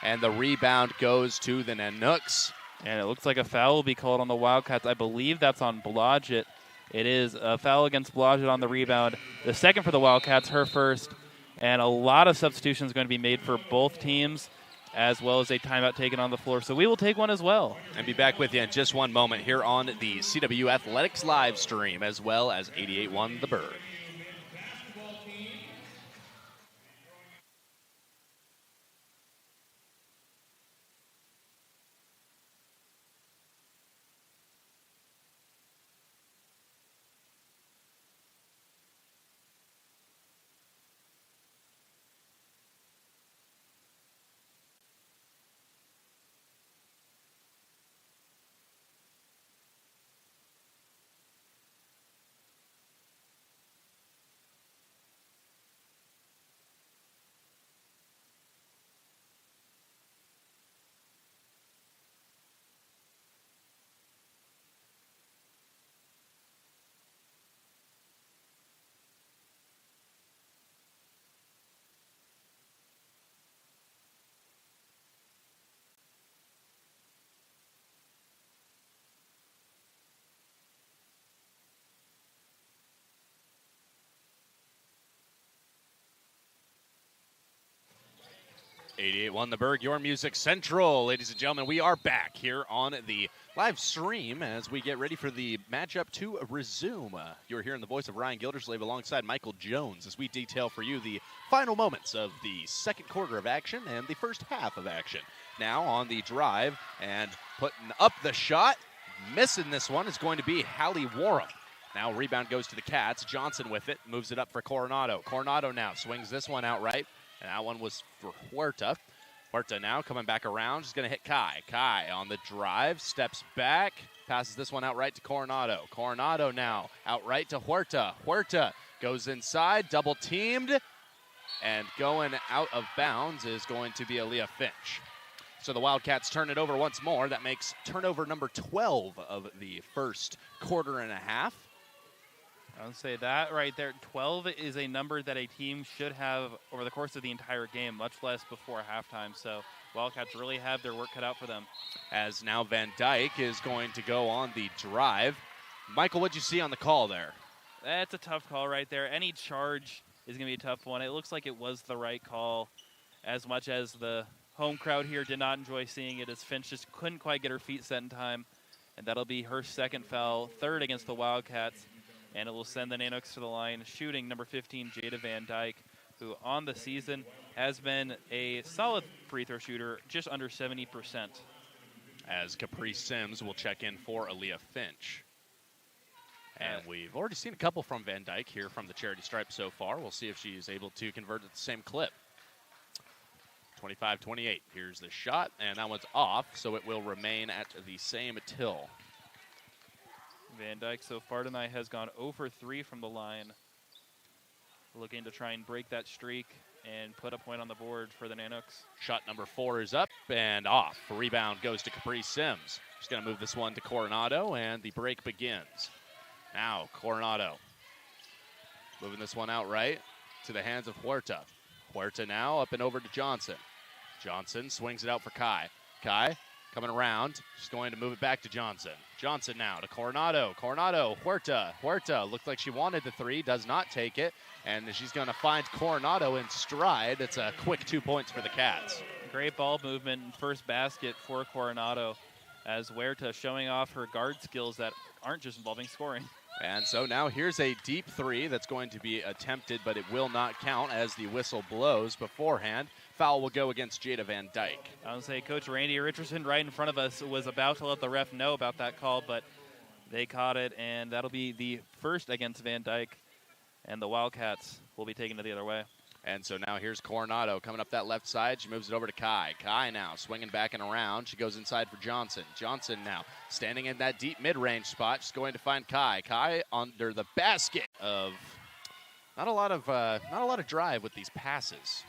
And the rebound goes to the Nanooks. And it looks like a foul will be called on the Wildcats. I believe that's on Blodgett. It is a foul against Blodgett on the rebound. The second for the Wildcats, her first. And a lot of substitutions going to be made for both teams, as well as a timeout taken on the floor. So we will take one as well. And be back with you in just one moment here on the CW Athletics live stream, as well as 88.1 The Bird. .1 The Berg, your music central. Ladies and gentlemen, we are back here on the live stream as we get ready for the matchup to resume. You're hearing the voice of Ryan Gildersleeve alongside Michael Jones as we detail for you the final moments of the second quarter of action and the first half of action. Now on the drive and putting up the shot, missing this one is going to be Hallie Warham. Now rebound goes to the Cats. Johnson with it, moves it up for Coronado. Coronado now swings this one outright. And that one was for Huerta. Huerta now coming back around. She's going to hit Kai. Kai on the drive, steps back, passes this one outright to Coronado. Coronado now outright to Huerta. Huerta goes inside, double teamed, and going out of bounds is going to be Aaliyah Finch. So the Wildcats turn it over once more. That makes turnover number 12 of the first quarter and a half. I would say that right there, 12 is a number that a team should have over the course of the entire game, much less before halftime. So Wildcats really have their work cut out for them. As now Van Dyke is going to go on the drive. Michael, what'd you see on the call there? That's a tough call right there. Any charge is going to be a tough one. It looks like it was the right call, as much as the home crowd here did not enjoy seeing it, as Finch just couldn't quite get her feet set in time. And that'll be her second foul, third against the Wildcats. And it will send the Nanooks to the line, shooting number 15, Jada Van Dyke, who on the season has been a solid free throw shooter, just under 70%. As Capri Sims will check in for Aaliyah Finch. And we've already seen a couple from Van Dyke here from the charity stripe so far. We'll see if she's able to convert at the same clip. 25-28. Here's the shot, and that one's off, so it will remain at the same till. Van Dyke so far tonight has gone 0 for 3 from the line. Looking to try and break that streak and put a point on the board for the Nanooks. Shot number 4 is up and off. Rebound goes to Capri Sims. She's going to move this one to Coronado, and the break begins. Now Coronado moving this one outright to the hands of Huerta. Huerta now up and over to Johnson. Johnson swings it out for Kai. Kai coming around. She's going to move it back to Johnson. Johnson now to Coronado. Coronado, Huerta. Huerta looked like she wanted the three, does not take it. And she's going to find Coronado in stride. It's a quick 2 points for the Cats. Great ball movement and first basket for Coronado, as Huerta showing off her guard skills that aren't just involving scoring. And so now here's a deep three that's going to be attempted, but it will not count as the whistle blows beforehand. Foul will go against Jada Van Dyke. I would say Coach Randy Richardson right in front of us was about to let the ref know about that call, but they caught it, and that'll be the first against Van Dyke, and the Wildcats will be taking it the other way. And so now here's Coronado coming up that left side. She moves it over to Kai. Kai now swinging back and around. She goes inside for Johnson. Johnson now standing in that deep mid-range spot. She's going to find Kai. Kai under the basket of not a lot of drive with these passes.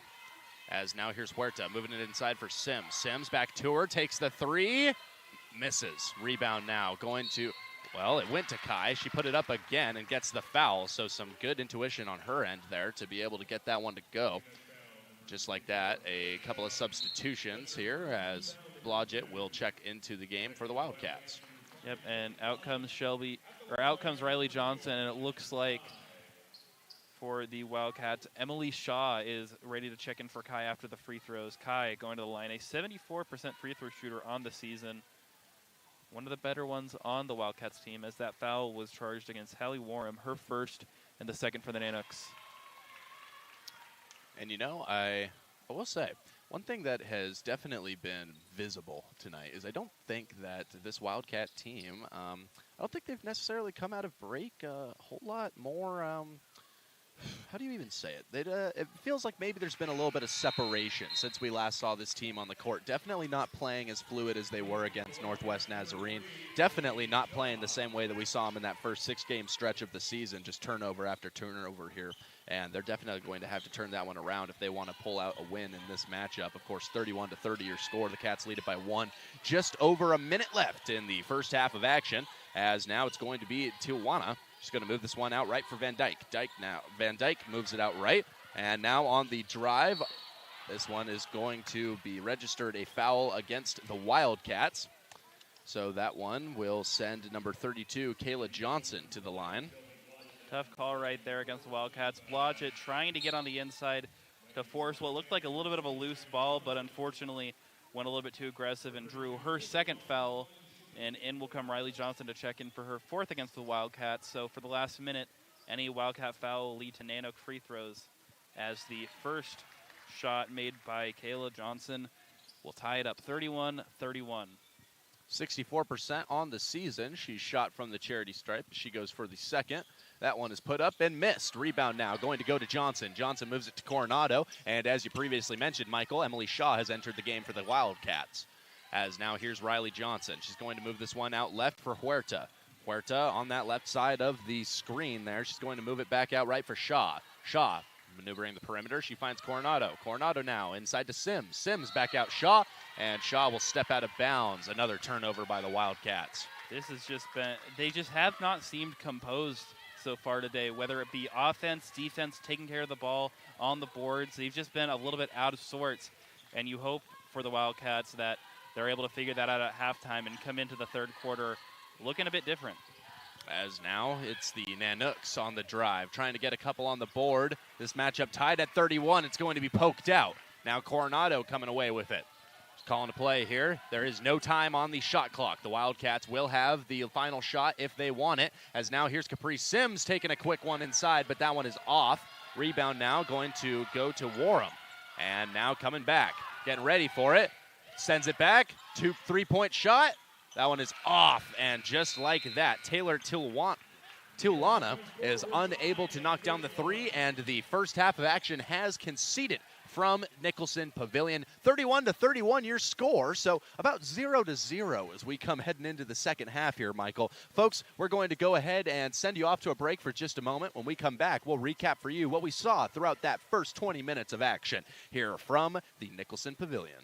As now here's Huerta moving it inside for Sims. Sims back to her, takes the three, misses. Rebound now going to, well, it went to Kai. She put it up again and gets the foul. So some good intuition on her end there to be able to get that one to go. Just like that, a couple of substitutions here as Blodgett will check into the game for the Wildcats. Yep, and out comes Riley Johnson, and it looks like for the Wildcats, Emily Shaw is ready to check in for Kai after the free throws. Kai going to the line, a 74% free throw shooter on the season. One of the better ones on the Wildcats team, as that foul was charged against Hallie Warham, her first and the second for the Nanooks. And you know, I will say, one thing that has definitely been visible tonight is I don't think that this Wildcat team, I don't think they've necessarily come out of break a whole lot more, how do you even say it? It feels like maybe there's been a little bit of separation since we last saw this team on the court. Definitely not playing as fluid as they were against Northwest Nazarene. Definitely not playing the same way that we saw them in that first 6-game stretch of the season, just turnover after turnover here. And they're definitely going to have to turn that one around if they want to pull out a win in this matchup. Of course, 31-30 your score. The Cats lead it by 1. Just over a minute left in the first half of action, as now it's going to be Tijuana. She's going to move this one out right for Van Dyke. Van Dyke moves it out right. And now on the drive, this one is going to be registered a foul against the Wildcats. So that one will send number 32, Kayla Johnson, to the line. Tough call right there against the Wildcats. Blodgett trying to get on the inside to force what looked like a little bit of a loose ball, but unfortunately went a little bit too aggressive and drew her second foul. And in will come Riley Johnson to check in for her fourth against the Wildcats. So for the last minute, any Wildcat foul will lead to Nanook free throws, as the first shot made by Kayla Johnson will tie it up 31-31. 64% on the season. She's shot from the charity stripe. She goes for the second. That one is put up and missed. Rebound now going to go to Johnson. Johnson moves it to Coronado. And as you previously mentioned, Michael, Emily Shaw has entered the game for the Wildcats. As now here's Riley Johnson. She's going to move this one out left for Huerta. Huerta on that left side of the screen there. She's going to move it back out right for Shaw. Shaw maneuvering the perimeter. She finds Coronado. Coronado now inside to Sims. Sims back out Shaw, and Shaw will step out of bounds. Another turnover by the Wildcats. This has just been, they just have not seemed composed so far today, whether it be offense, defense, taking care of the ball on the boards. They've just been a little bit out of sorts, and you hope for the Wildcats that they're able to figure that out at halftime and come into the third quarter looking a bit different. As now it's the Nanooks on the drive, trying to get a couple on the board. This matchup tied at 31. It's going to be poked out. Now Coronado coming away with it. Just calling a play here. There is no time on the shot clock. The Wildcats will have the final shot if they want it. As now here's Capri Sims taking a quick one inside, but that one is off. Rebound now going to go to Warham. And now coming back, getting ready for it. Sends it back, 2-3-point shot. That one is off, and just like that, Taylor Tijuana is unable to knock down the three, and the first half of action has conceded from Nicholson Pavilion. 31-31 your score, so about 0-0 as we come heading into the second half here, Michael. Folks, we're going to go ahead and send you off to a break for just a moment. When we come back, we'll recap for you what we saw throughout that first 20 minutes of action here from the Nicholson Pavilion.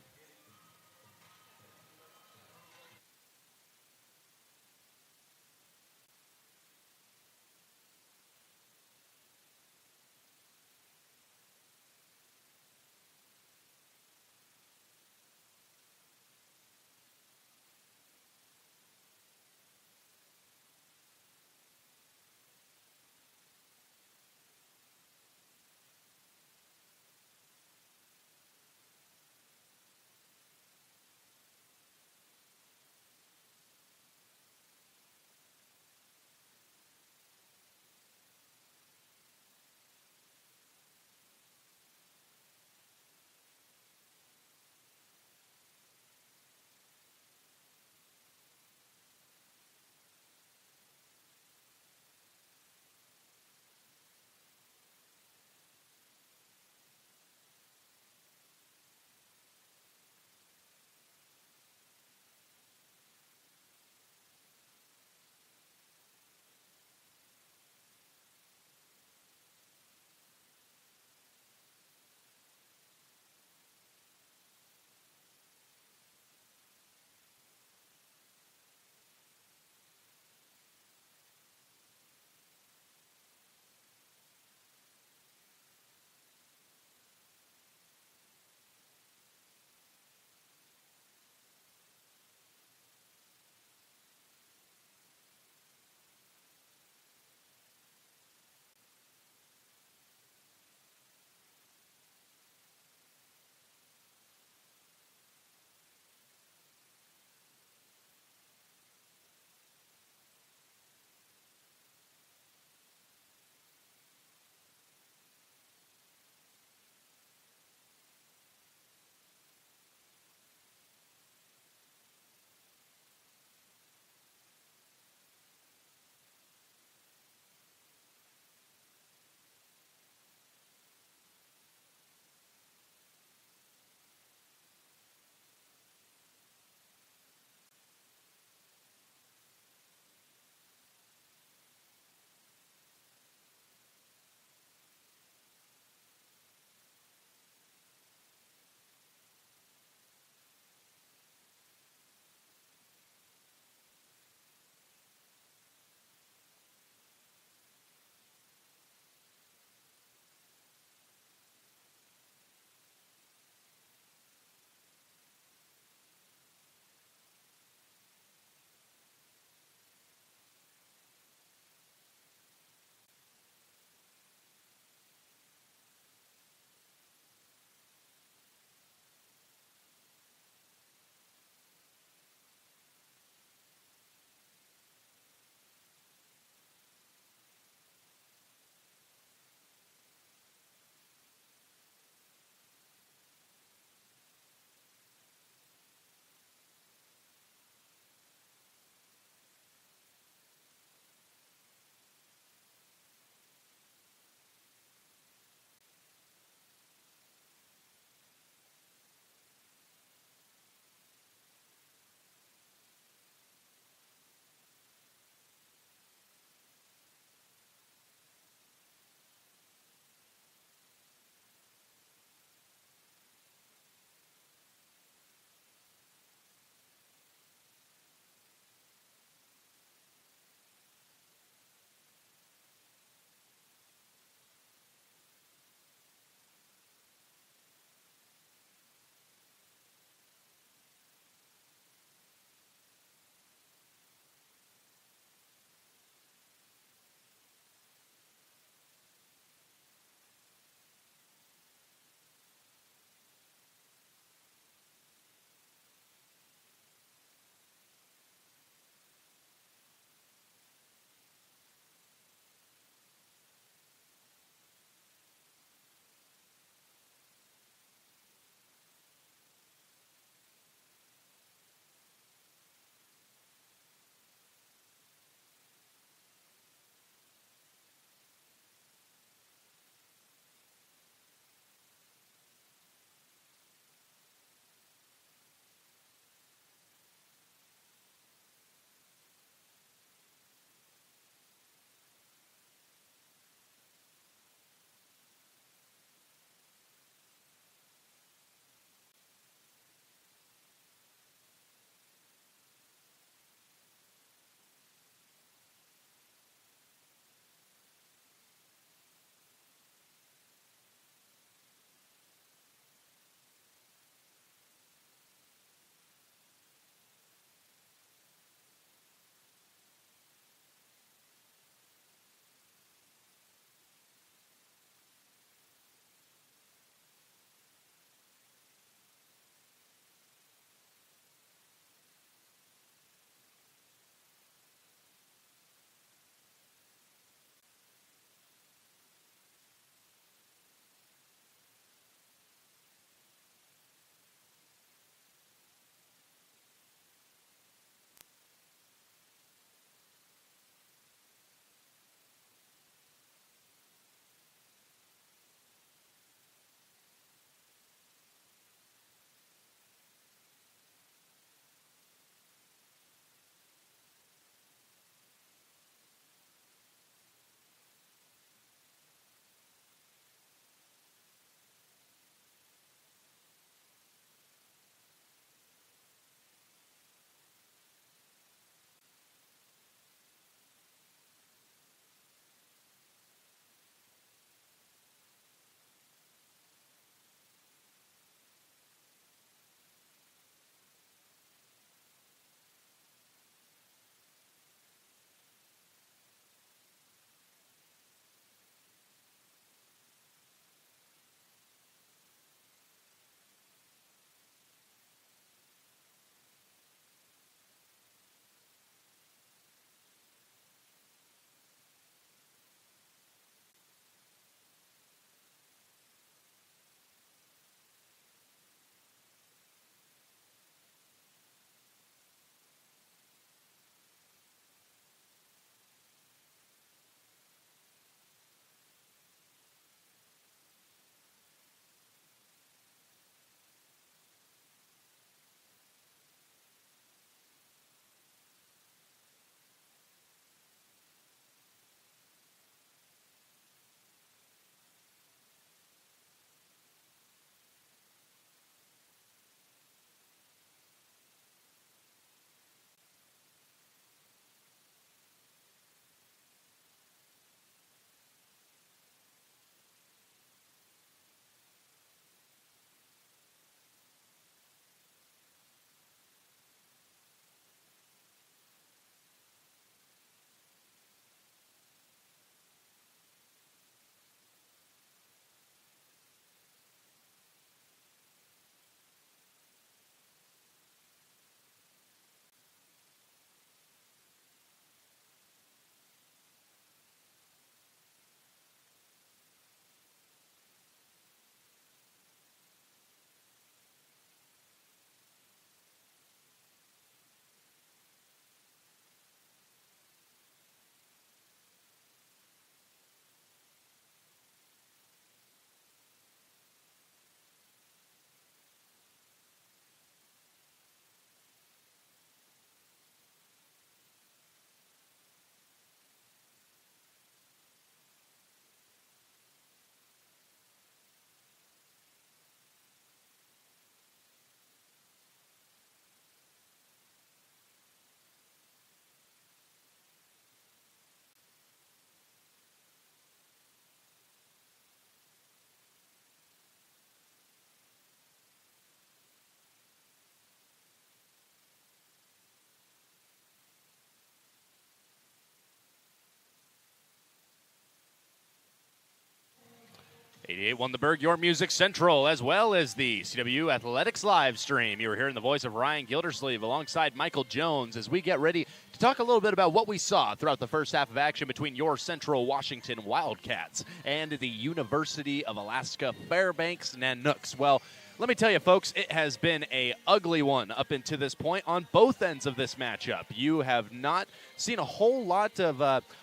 88.1 The Berg, your music central, as well as the CW Athletics live stream. You were hearing the voice of Ryan Gildersleeve alongside Michael Jones as we get ready to talk a little bit about what we saw throughout the first half of action between your Central Washington Wildcats and the University of Alaska Fairbanks Nanooks. Well, let me tell you, folks, it has been a ugly one up until this point on both ends of this matchup. You have not seen a whole lot of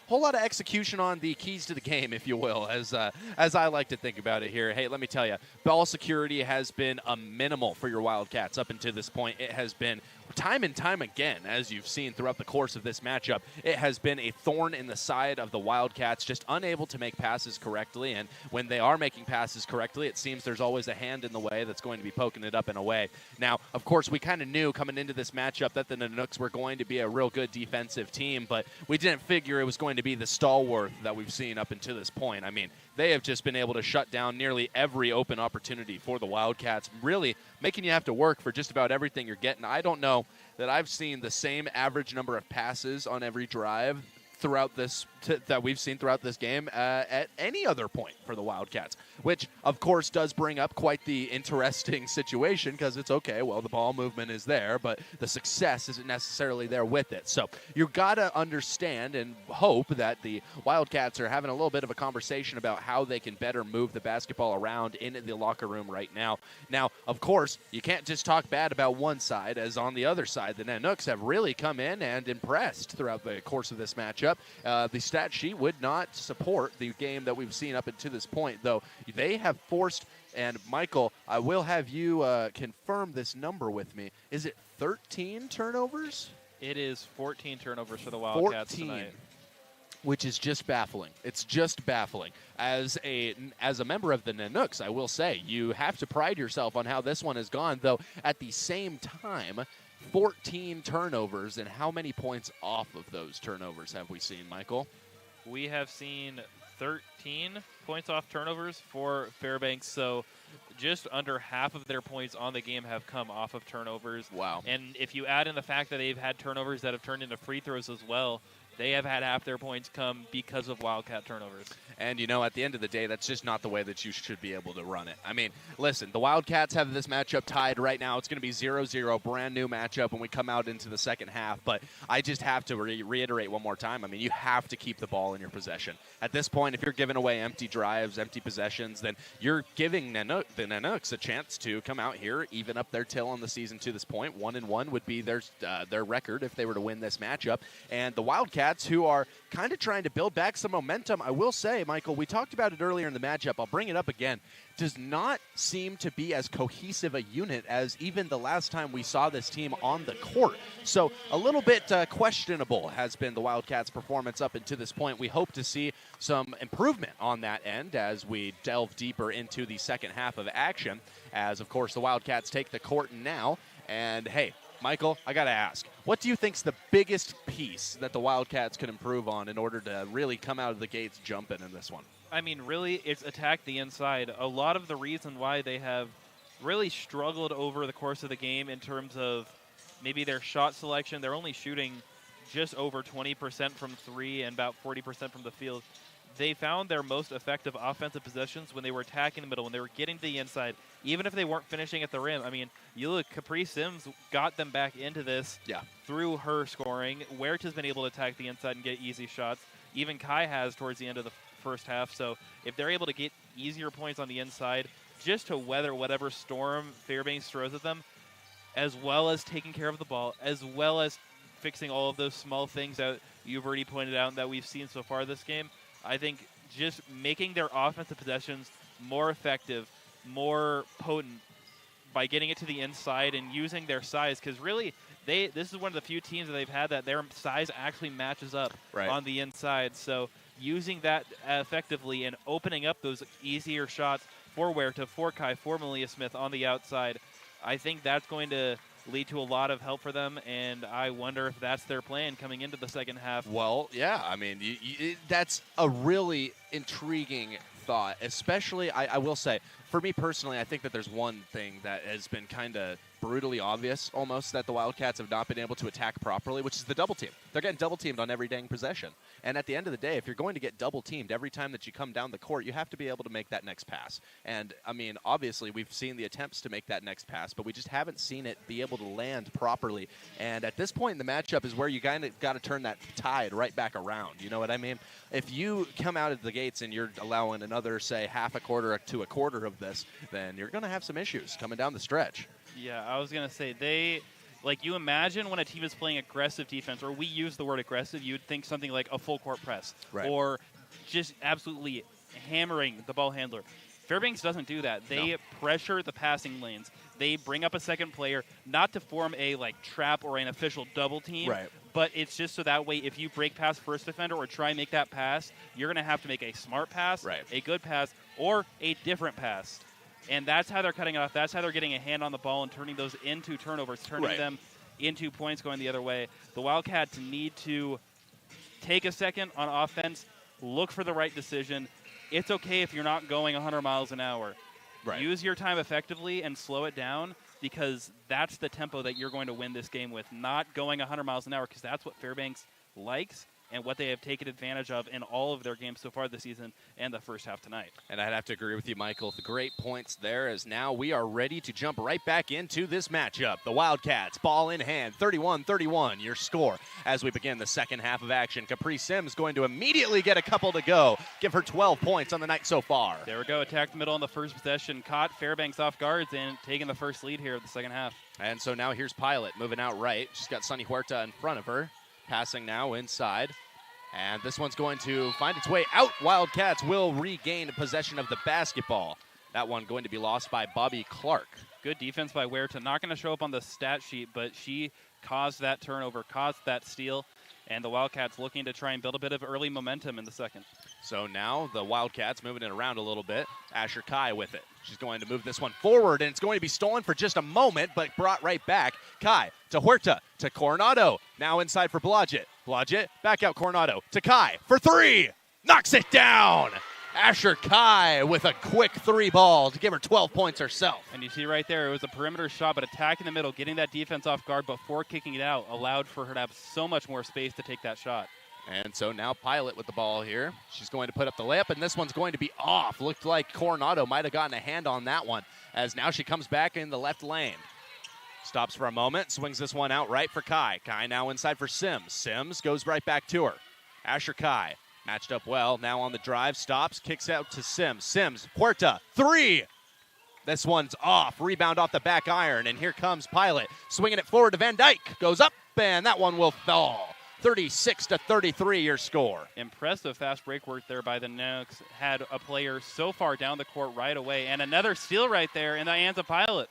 execution on the keys to the game, if you will, as I like to think about it here. Hey, let me tell you, ball security has been a minimal for your Wildcats up until this point. It has been time and time again, as you've seen throughout the course of this matchup, it has been a thorn in the side of the Wildcats, just unable to make passes correctly. And when they are making passes correctly, it seems there's always a hand in the way that's going to be poking it up in a way. Now, of course, we kind of knew coming into this matchup that the Nanooks were going to be a real good defensive team, but we didn't figure it was going to be the stalwart that we've seen up until this point. I mean, they have just been able to shut down nearly every open opportunity for the Wildcats, really making you have to work for just about everything you're getting. I don't know that I've seen the same average number of passes on every drive throughout this that we've seen throughout this game at any other point for the Wildcats, which of course does bring up quite the interesting situation, because it's okay, well, the ball movement is there, but the success isn't necessarily there with it. So you got to understand and hope that the Wildcats are having a little bit of a conversation about how they can better move the basketball around in the locker room right now. Now, of course, you can't just talk bad about one side, as on the other side, the Nanooks have really come in and impressed throughout the course of this matchup. The stat sheet would not support the game that we've seen up until this point, though they have forced, and Michael, I will have you confirm this number with me. Is it 13 turnovers? It is 14 turnovers for the Wildcats 14. tonight. Which is just baffling. It's just baffling. As a member of the Nanooks, I will say, you have to pride yourself on how this one has gone, though at the same time, 14 turnovers, and how many points off of those turnovers have we seen, Michael? We have seen 13 points off turnovers for Fairbanks, so just under half of their points on the game have come off of turnovers. Wow. And if you add in the fact that they've had turnovers that have turned into free throws as well, they have had half their points come because of Wildcat turnovers. And, you know, at the end of the day, that's just not the way that you should be able to run it. I mean, listen, the Wildcats have this matchup tied right now. It's going to be 0-0, brand new matchup when we come out into the second half. But I just have to reiterate one more time. I mean, you have to keep the ball in your possession. At this point, if you're giving away empty drives, empty possessions, then you're giving the Nanooks a chance to come out here, even up their tail on the season to this point. 1-1 would be their record if they were to win this matchup. And the Wildcats, who are kind of trying to build back some momentum, I will say, Michael, we talked about it earlier in the matchup. I'll bring it up again. Does not seem to be as cohesive a unit as even the last time we saw this team on the court. So a little bit questionable has been the Wildcats' performance up until this point. We hope to see some improvement on that end as we delve deeper into the second half of action, as, of course, the Wildcats take the court now. And, hey, Michael, I got to ask, what do you think's the biggest piece that the Wildcats could improve on in order to really come out of the gates jumping in this one? I mean, really, it's attack the inside. A lot of the reason why they have really struggled over the course of the game in terms of maybe their shot selection, they're only shooting just over 20% from three and about 40% from the field. They found their most effective offensive possessions when they were attacking the middle, when they were getting to the inside, even if they weren't finishing at the rim. I mean, you look, Capri Sims got them back into this through her scoring. Wert has been able to attack the inside and get easy shots. Even Kai has towards the end of the first half. So if they're able to get easier points on the inside just to weather whatever storm Fairbanks throws at them, as well as taking care of the ball, as well as fixing all of those small things that you've already pointed out and that we've seen so far this game, I think just making their offensive possessions more effective, more potent by getting it to the inside and using their size, because really this is one of the few teams that they've had that their size actually matches up on the inside. So using that effectively and opening up those easier shots for Huerta, for Kai, for Malia Smith on the outside, I think that's going to lead to a lot of help for them, and I wonder if that's their plan coming into the second half. Well, yeah, I mean, that's a really intriguing thought, especially, I will say, for me personally, I think that there's one thing that has been kind of brutally obvious almost that the Wildcats have not been able to attack properly, which is the double team. They're getting double teamed on every dang possession. And at the end of the day, if you're going to get double teamed every time that you come down the court, you have to be able to make that next pass. And, I mean, obviously we've seen the attempts to make that next pass, but we just haven't seen it be able to land properly. And at this point in the matchup is where you kind of got to turn that tide right back around. You know what I mean? If you come out of the gates and you're allowing another, say, half a quarter to a quarter of this, then you're going to have some issues coming down the stretch. Yeah, I was going to say, like, you imagine when a team is playing aggressive defense, or we use the word aggressive, you would think something like a full court press, right, or just absolutely hammering the ball handler. Fairbanks doesn't do that. They pressure the passing lanes. They bring up a second player, not to form a trap or an official double team, right, but it's just so that way if you break past first defender or try and make that pass, you're going to have to make a smart pass, right, a good pass, or a different pass. And that's how they're cutting it off. That's how they're getting a hand on the ball and turning those into turnovers, turning them into points going the other way. The Wildcats need to take a second on offense, look for the right decision. It's okay if you're not going 100 miles an hour. Right. Use your time effectively and slow it down, because that's the tempo that you're going to win this game with, not going 100 miles an hour, because that's what Fairbanks likes and what they have taken advantage of in all of their games so far this season and the first half tonight. And I'd have to agree with you, Michael. The great points there, as now we are ready to jump right back into this matchup. The Wildcats, ball in hand, 31-31, your score as we begin the second half of action. Capri Sims going to immediately get a couple to go, give her 12 points on the night so far. There we go, attack the middle on the first possession, caught Fairbanks off guards and taking the first lead here of the second half. And so now here's Pilot moving out right. She's got Sunny Huerta in front of her, passing now inside. And this one's going to find its way out. Wildcats will regain possession of the basketball. That one going to be lost by Bobby Clark. Good defense by Huerta. Not going to show up on the stat sheet, but she caused that turnover, caused that steal, and the Wildcats looking to try and build a bit of early momentum in the second. So now the Wildcats moving it around a little bit. Asher Kai with it. She's going to move this one forward, and it's going to be stolen for just a moment, but brought right back. Kai to Huerta to Coronado. Now inside for Blodgett. Blodgett, back out Coronado to Kai for three. Knocks it down. Asher Kai with a quick three ball to give her 12 points herself. And you see right there, it was a perimeter shot, but attacking the middle, getting that defense off guard before kicking it out allowed for her to have so much more space to take that shot. And so now Pilot with the ball here. She's going to put up the layup, and this one's going to be off. Looked like Coronado might have gotten a hand on that one, as now she comes back in the left lane. Stops for a moment, swings this one out right for Kai. Kai now inside for Sims. Sims goes right back to her. Asher Kai matched up well. Now on the drive, stops, kicks out to Sims. Sims, Huerta, three. This one's off. Rebound off the back iron, and here comes Pilot. Swinging it forward to Van Dyke. Goes up, and that one will fall. 36-33 your score. Impressive fast break work there by the Nanooks. Had a player so far down the court right away, and another steal right there in the hands of Pilot.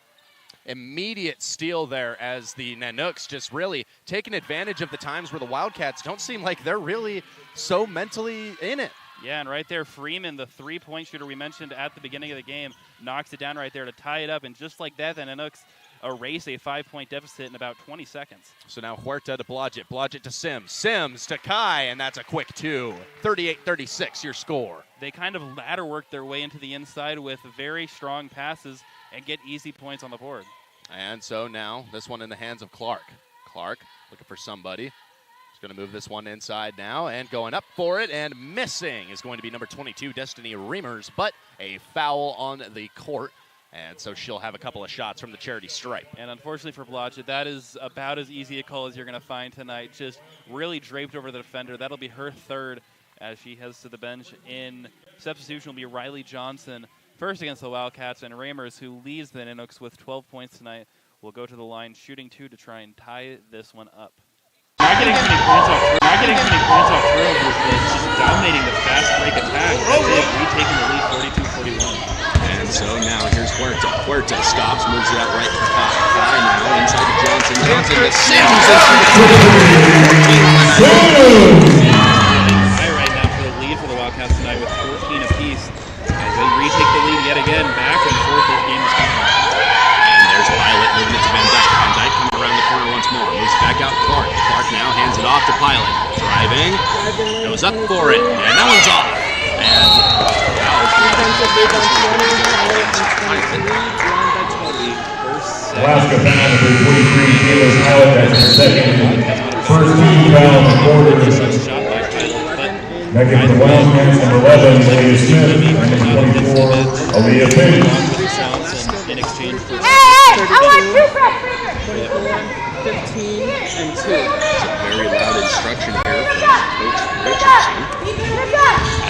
Immediate steal there, as the Nanooks just really taking advantage of the times where the Wildcats don't seem like they're really so mentally in it. Yeah, and right there, Freeman, the three-point shooter we mentioned at the beginning of the game, knocks it down right there to tie it up, and just like that, the Nanooks erase a 5-point deficit in about 20 seconds. So now Huerta to Blodgett, Blodgett to Sims, Sims to Kai, and that's a quick two. 38-36 your score. They kind of ladder work their way into the inside with very strong passes and get easy points on the board. And so now this one in the hands of Clark. Clark looking for somebody. He's going to move this one inside now, and going up for it and missing is going to be number 22, Destiny Reimers, but a foul on the court. And so she'll have a couple of shots from the charity stripe. And unfortunately for Blodgett, that is about as easy a call as you're going to find tonight. Just really draped over the defender. That'll be her third as she heads to the bench. In substitution will be Riley Johnson, first against the Wildcats, and Reimers, who leads the Nanooks with 12 points tonight, will go to the line shooting two to try and tie this one up. Not getting too many points off turnovers, but just dominating the fast break attack. They've retaken the lead 42-41. And so now here's Huerta. Huerta stops, moves it out right to Kai. Kai now inside to Johnson. Johnson to Sims. High right now for the lead for the Wildcats tonight with 14 apiece. As they retake the lead yet again, back and forth this game is coming. And there's Pilot moving it to Van Dyke. Van Dyke coming around the corner once more. Moves back out Clark. Clark now hands it off to Pilot. Driving. Goes up for it. And that one's off. And First Alaska foul number 23, Taylor Pilot, that's his second. First team foul in the quarter. Shot by Pilot, but Back in the Wildcats, number 11, Leah Smith, number 24, Aaliyah Page. in exchange for I want two prep. 15 and 2. Very loud instruction here from Coach Richardson.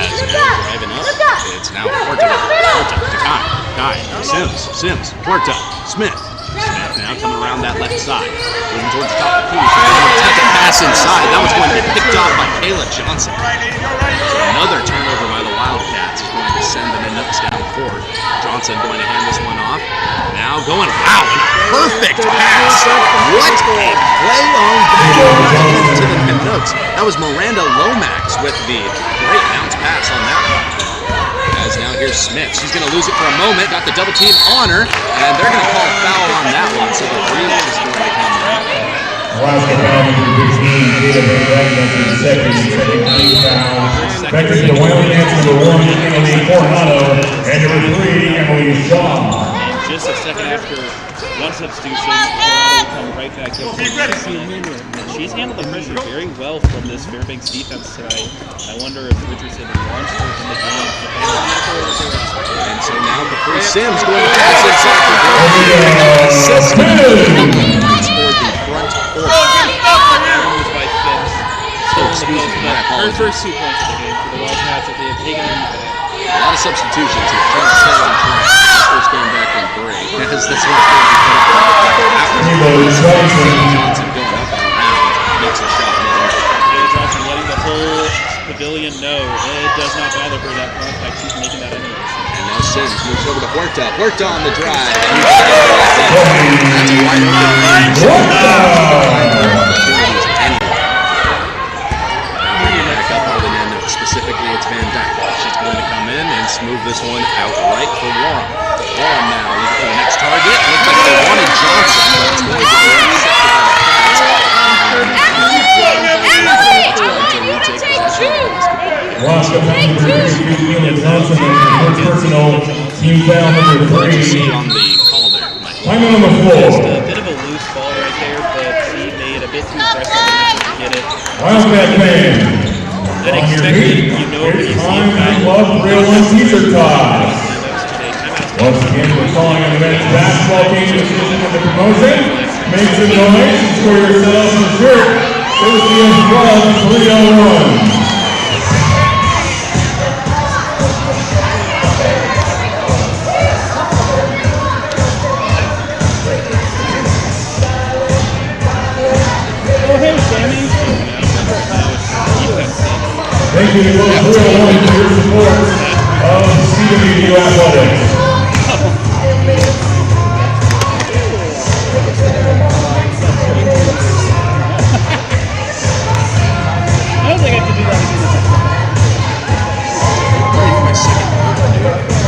As now driving up, it's now Porta to Kai, Sims, Porta, Smith now coming around that left side, moving towards the top of the key. Attempt to pass inside. That was going to get picked off by Kayla Johnson. So another turnover by the Wildcats is going to send the Canucks down court. Johnson going to hand this one off. Now going, wow, perfect pass. What a play on back to the Canucks. That was Miranda Lomax with the great bounce pass on that one. As now here's Smith. She's going to lose it for a moment. Got the double team on her, and they're going to call a foul on that one. So the three is going to come around. Alaska foul number 15, Taylor Van Dyke, that's his second team foul. Back to the Wildcats, number 1, Emily Coronado, and number 3, Emily Shaw. just a second after one substitution, Coronado will come right back in. And she's handled the pressure very well from this Fairbanks defense tonight. I wonder if Richardson launched her in the game. And so now before Sims going to pass inside for toward the front court. By Phipps. Her first 2 points of the game for the Wildcats that they have taken in. A lot of substitutions here. Trying to stay on track. First game back in break. That's what it's going to be put up. Johnson going up and around. Makes a shot mid-air. Taylor Johnson letting the whole pavilion know it does not bother her that contact. She's making that anyways. And now Sims moves over to Huerta. Huerta on the drive. That's a wide specifically, it's Van Dyke. She's going to come in and smooth this one out right for Warren. Warren now looking for the next target. Looks like they wanted Johnson, but it's going to be intercepted by the Cats. Alaska foul number 32, Taylor Johnson, and first personal, team foul number 3. On the call there, Mike. Time on the floor. Just a bit of a loose ball right there, but she made a bit too aggressive to get it. Wildcat fans. Unexpected, you know, when you see time a to love real and teaser time. Once again, we're calling on the men's basketball team to assist with the promotion. Make some noise, score yourselves a shirt. Courtesy of Club 301. Thank you to Club 301 for your support of CWU Athletics. I don't think I could do that again. Ready for my second burger, dude.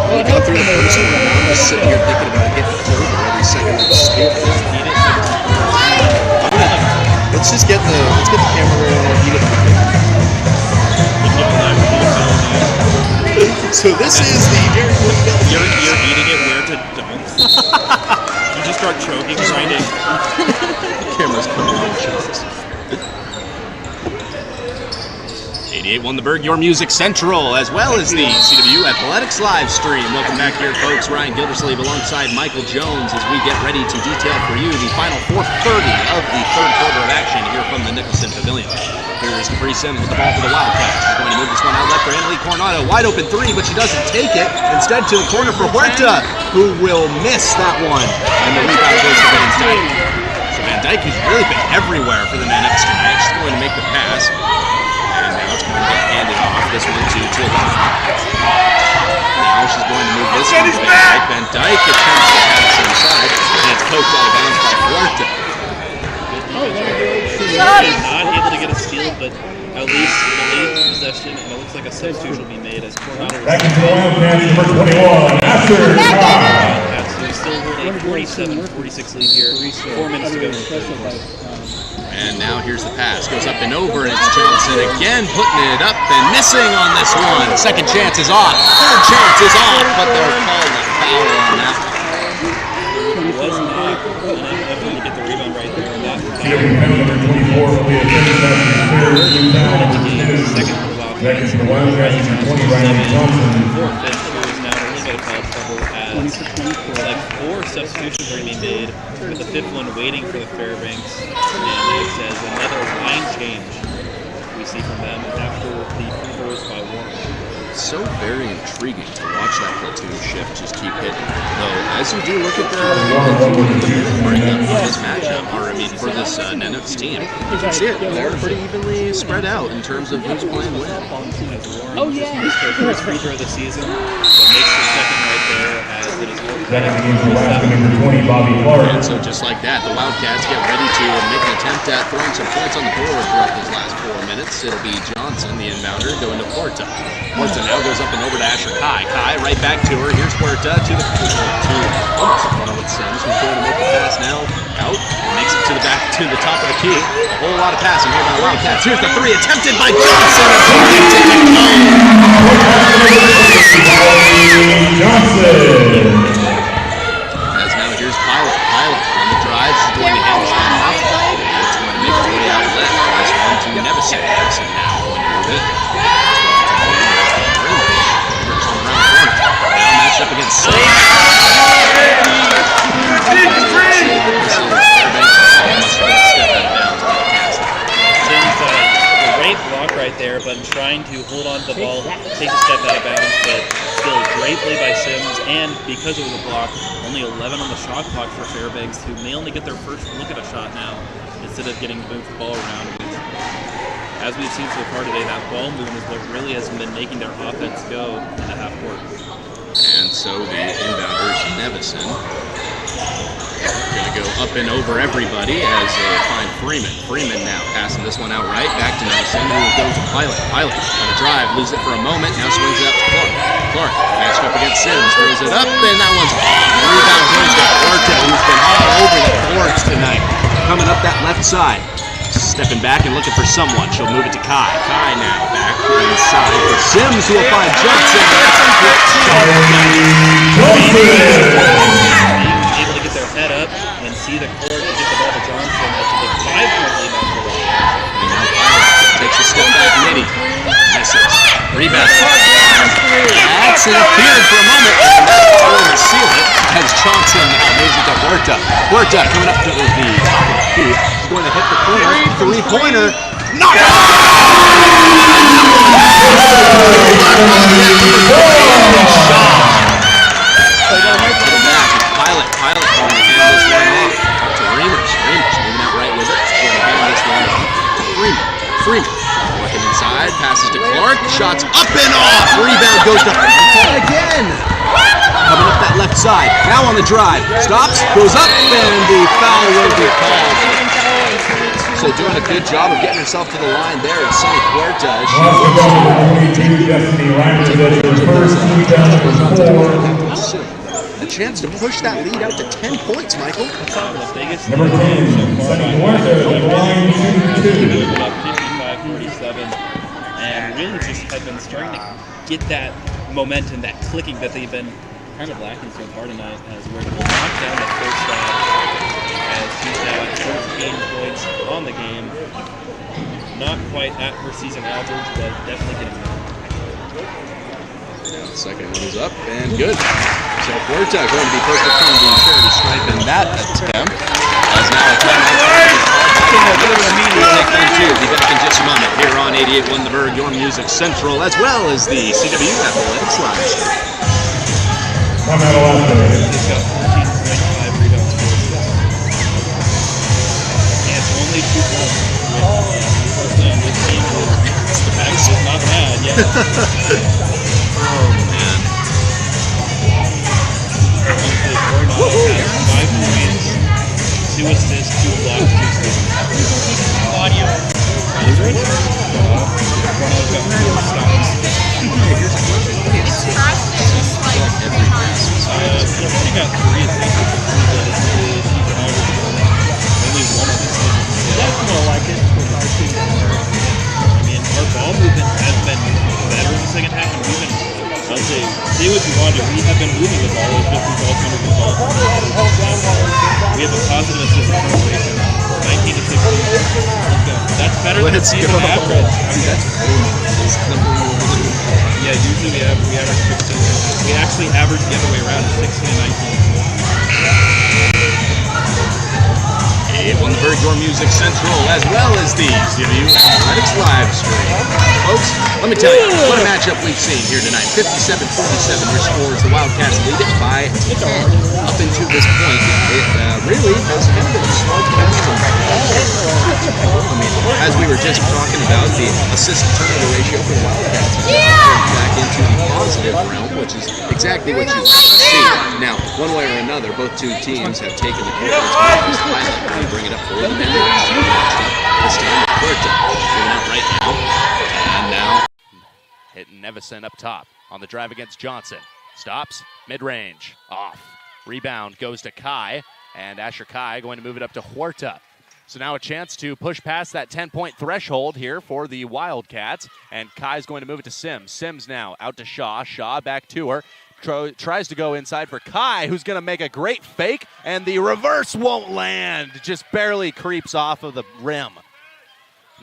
Well, I got through the first one, and I'm just sitting here thinking about getting a burger every second I skip. Let's just get the camera rolling. You get the So this is the You're eating it where to dunk. You just start choking, grinding. camera's coming on shots. 88 won the Berg, Your Music Central, as well as the CW Athletics live stream. Welcome back here, folks. Ryan Gildersleeve alongside Michael Jones as we get ready to detail for you the final 4:30 of the third quarter of action here from the Nicholson Pavilion. Here is Capri Sims with the ball for the Wildcats. She's going to move this one out left for Emily Coronado. Wide open three, but she doesn't take it. Instead to the corner for Huerta, who will miss that one. And the rebound goes to Van Dyke. So Van Dyke has really been everywhere for the Canucks tonight. She's going to make the pass. And now it's going to get handed off. This one to Alana. Now she's going to move this one to Van Dyke. Van Dyke attempts to pass inside, and it's poked out of bounds by Huerta. Not able to get a steal, but at least delayed possession, and it looks like a substitution will be made as Coronado. Back into the Wildcats, number 21, after Wildcats, who is still holding a 47-46 lead here. 4 minutes to go. And now here's the pass. Goes up and over, and it's Johnson again putting it up and missing on this one. Second chance is off. Third chance is off, but they're calling a foul on that one. Able to get the rebound right there. And that number 24 will be a finish after the foul number 2. second for the Wildcats. Second for the Wildcats, number 20, Ryan Johnson. Fourth bench who is now in a little bit of foul trouble as like 4 substitutions are going to be made, with the 5th one waiting for the Fairbanks. And it says another line change we see from them after the free throws by Warren. So very intriguing to watch that platoon shift just keep hitting. Though, as you do look at the breakup for this matchup, or I mean for this Nanook's team, you can see it. They're pretty evenly spread out in terms of who's playing when. Oh yeah! Their first free throw of the season, so makes the second right there as it is worked. Second against Alaska, number 20, Bobby Clark. And so just like that, the Wildcats get ready to make an attempt at throwing some points on the board throughout those last 4 minutes. It'll be Johnson, the inbounder, going to Porta. Porta now goes up and over to Asher Kai. Kai right back to her. Here's Porta to the almost in front of with Sims, who's going to make the pass now out and makes it to the back to the top of the key. A whole lot of passing here by the Wildcats. Here's the 3 attempted by Johnson. As now here's Pilot. Pilot on the drive. She's going to hand this one off. And it's going to make its way out left. This one to Nevison. Nevison now going to move it. Matched up against Sims. Great block right there, but trying to hold on to the ball, takes a step out of bounds, but still great play by Sims, and because it was a block, only 11 on the shot clock for Fairbanks, who may only get their first look at a shot now, instead of getting to move the ball around. As we've seen so far today, that ball movement is what really has been making their offense go in the half court. And so the inbounders, Nevison, going to go up and over everybody as they find Freeman. Freeman now passing this one out right back to Nevison, who goes to Pilot. Pilot on the drive, loses it for a moment, now swings it out to Clark. Clark matched up against Sims, throws it up, and that one's off. The rebound goes to Porta, who's been all over the boards tonight. Coming up that left side. Stepping back and looking for someone. She'll move it to Kai. Kai now back inside for Sims, who will find Johnson. Able to get their head up and see the court and get the ball to Johnson. That's a 5-point lead on the ball. And now Pilot takes a step back, Nitty. Misses. Rebound. That's interfered for a moment. And that's going to seal it as Johnson now moves it to Huerta. Huerta coming up to the top of the key. He's going to hit the corner. 3-pointer. Knock it out! Pilot going to hand this one off to Reimers. Reimers moving out right with it. Going to hand this one off to Freeman. Freeman working inside, passes to Clark. Shots up and off. Rebound goes to Huerta again. Coming up that left side. Now on the drive. Stops, goes up, and the foul will be called. So doing a good job of getting herself to the line there is Sunny Huerta. A chance to push that lead out to 10 points, Michael. Number 10, Sunny Huerta, line 2-2. 55-47, and really just have been starting to get that momentum, that clicking that they've been kind of lacking so far tonight, as Huerta will knock down the first shot, as she's now at 14 points on the game. Not quite at her season average, but definitely getting there. The second one is up and good. So Huerta going to be perfect from the charity stripe in that attempt. As now a timeout. Be back in just a moment here on 88.1 The Berg, your music central, as well as the CW Athletics Live Show. I'm at Alaska. He's got 14.5 rebounds for and it's only 2 points. With the package is not bad, yeah. Oh, man. Coronado has 5 points, 2 assists, 2 blocks, 2 steals. Audio. Coronado got 4 stops. He got 3 assists. Only 1 of the season. That's more like it with our team. I mean, our ball movement has been better in the second half, and we've been, I'll say what you want to, we have been moving the ball, it's just we've also moved the ball. We have a Let's go. average. That's Yeah, usually we average 16. We actually average the other way around, 16 and 19. On the Berg, your music central, as well as the CW Athletics live stream. Folks, let me tell you, what a matchup we've seen here tonight. 57-47, your score is the Wildcats lead it by 10. Up into this point, it really has kind of been a slow pace. I mean, as we were just talking about, the assist-to-turnover ratio for the Wildcats is back into the positive realm, which is exactly what you like to see. Now, one way or another, both two teams have taken the court. Let's bring it up for the men. This time, Puerta giving out right now. And now, Hitting Nevison up top on the drive against Johnson. Stops, mid-range, off. Rebound goes to Kai, and Asher Kai going to move it up to Huerta. So now a chance to push past that 10-point threshold here for the Wildcats, and Kai's going to move it to Sims. Sims now out to Shaw. Shaw back to her. Tries to go inside for Kai, who's going to make a great fake, and the reverse won't land. Just barely creeps off of the rim.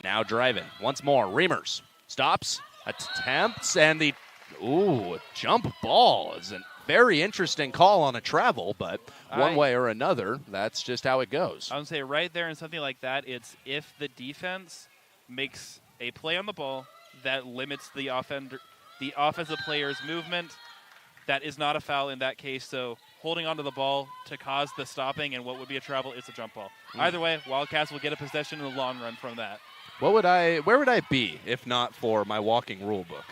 Now driving once more. Reimers stops, attempts, and the jump ball is a very interesting call on a travel, but one way or another, that's just how it goes. I would say right there in something like that, it's if the defense makes a play on the ball that limits the offensive player's movement, that is not a foul in that case. So holding onto the ball to cause the stopping and what would be a travel is a jump ball. Either way, Wildcats will get a possession in the long run from that. Where would I be if not for my walking rule book?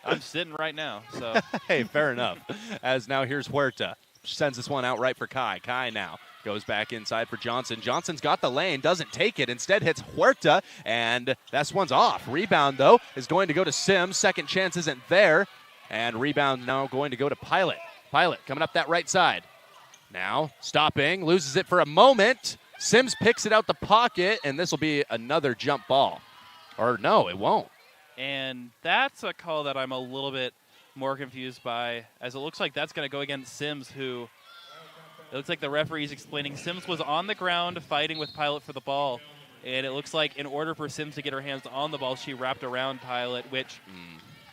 I'm sitting right now, so. Hey, fair enough. As now here's Huerta. Sends this one out right for Kai. Kai now goes back inside for Johnson. Johnson's got the lane, doesn't take it. Instead hits Huerta, and this one's off. Rebound, though, is going to go to Sims. Second chance isn't there. And rebound now going to go to Pilot. Pilot coming up that right side. Now stopping, loses it for a moment. Sims picks it out the pocket, and this will be another jump ball. Or no, it won't. And that's a call that I'm a little bit more confused by, as it looks like that's going to go against Sims, who it looks like the referee's explaining Sims was on the ground fighting with Pilot for the ball. And it looks like in order for Sims to get her hands on the ball, she wrapped around Pilot, which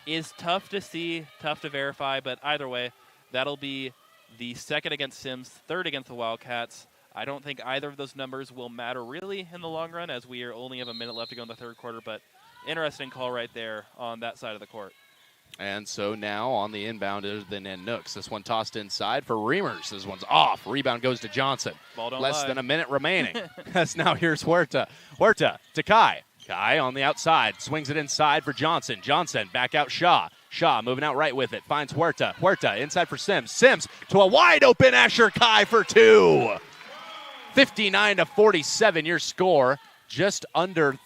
is tough to see, tough to verify, but either way, that'll be the second against Sims, third against the Wildcats. I don't think either of those numbers will matter really in the long run, as we only have a minute left to go in the third quarter, but interesting call right there on that side of the court. And so now on the inbound is the Nooks. This one tossed inside for Reimers. This one's off. Rebound goes to Johnson. Ball don't Less lie. than a minute remaining. As now here's Huerta. Huerta to Kai. Kai on the outside. Swings it inside for Johnson. Johnson back out Shaw. Shaw moving out right with it. Finds Huerta. Huerta inside for Sims. Sims to a wide open Asher Kai for two. 59-47 your score. Just under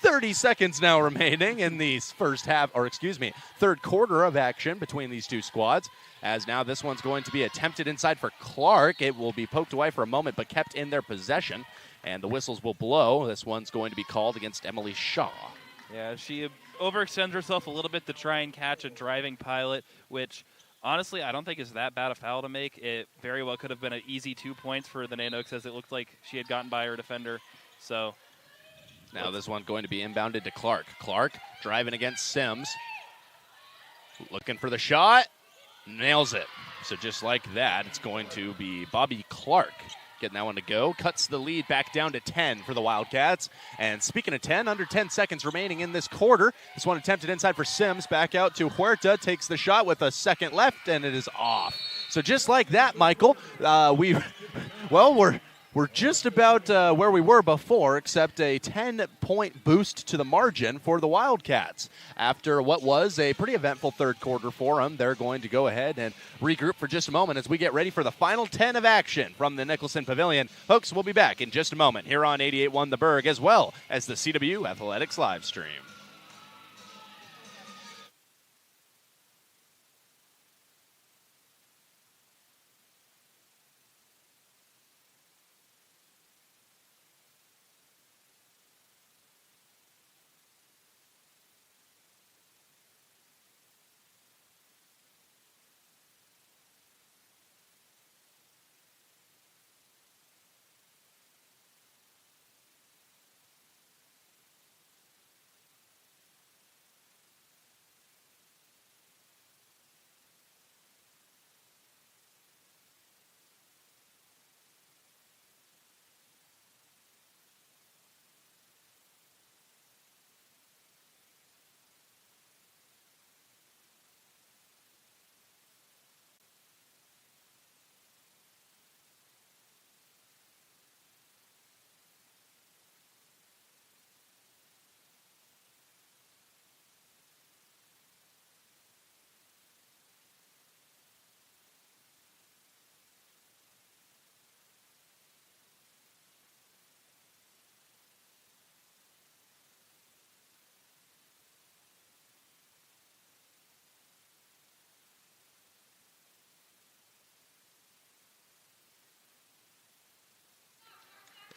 30 seconds now remaining in the third quarter of action between these two squads. As now this one's going to be attempted inside for Clark. It will be poked away for a moment, but kept in their possession. And the whistles will blow. This one's going to be called against Emily Shaw. Yeah, she overextends herself a little bit to try and catch a driving Pilot, which honestly I don't think is that bad a foul to make. It very well could have been an easy 2 points for the Nanoks, as it looked like she had gotten by her defender. So now this one going to be inbounded to Clark. Clark driving against Sims. Looking for the shot. Nails it. So just like that, it's going to be Bobby Clark getting that one to go. Cuts the lead back down to 10 for the Wildcats. And speaking of 10, under 10 seconds remaining in this quarter. This one attempted inside for Sims. Back out to Huerta. Takes the shot with a second left, and it is off. So just like that, Michael, we're just about where we were before, except a 10-point boost to the margin for the Wildcats. After what was a pretty eventful third quarter for them, they're going to go ahead and regroup for just a moment as we get ready for the final 10 of action from the Nicholson Pavilion. Folks, we'll be back in just a moment here on 88.1 The Berg, as well as the CW Athletics live stream.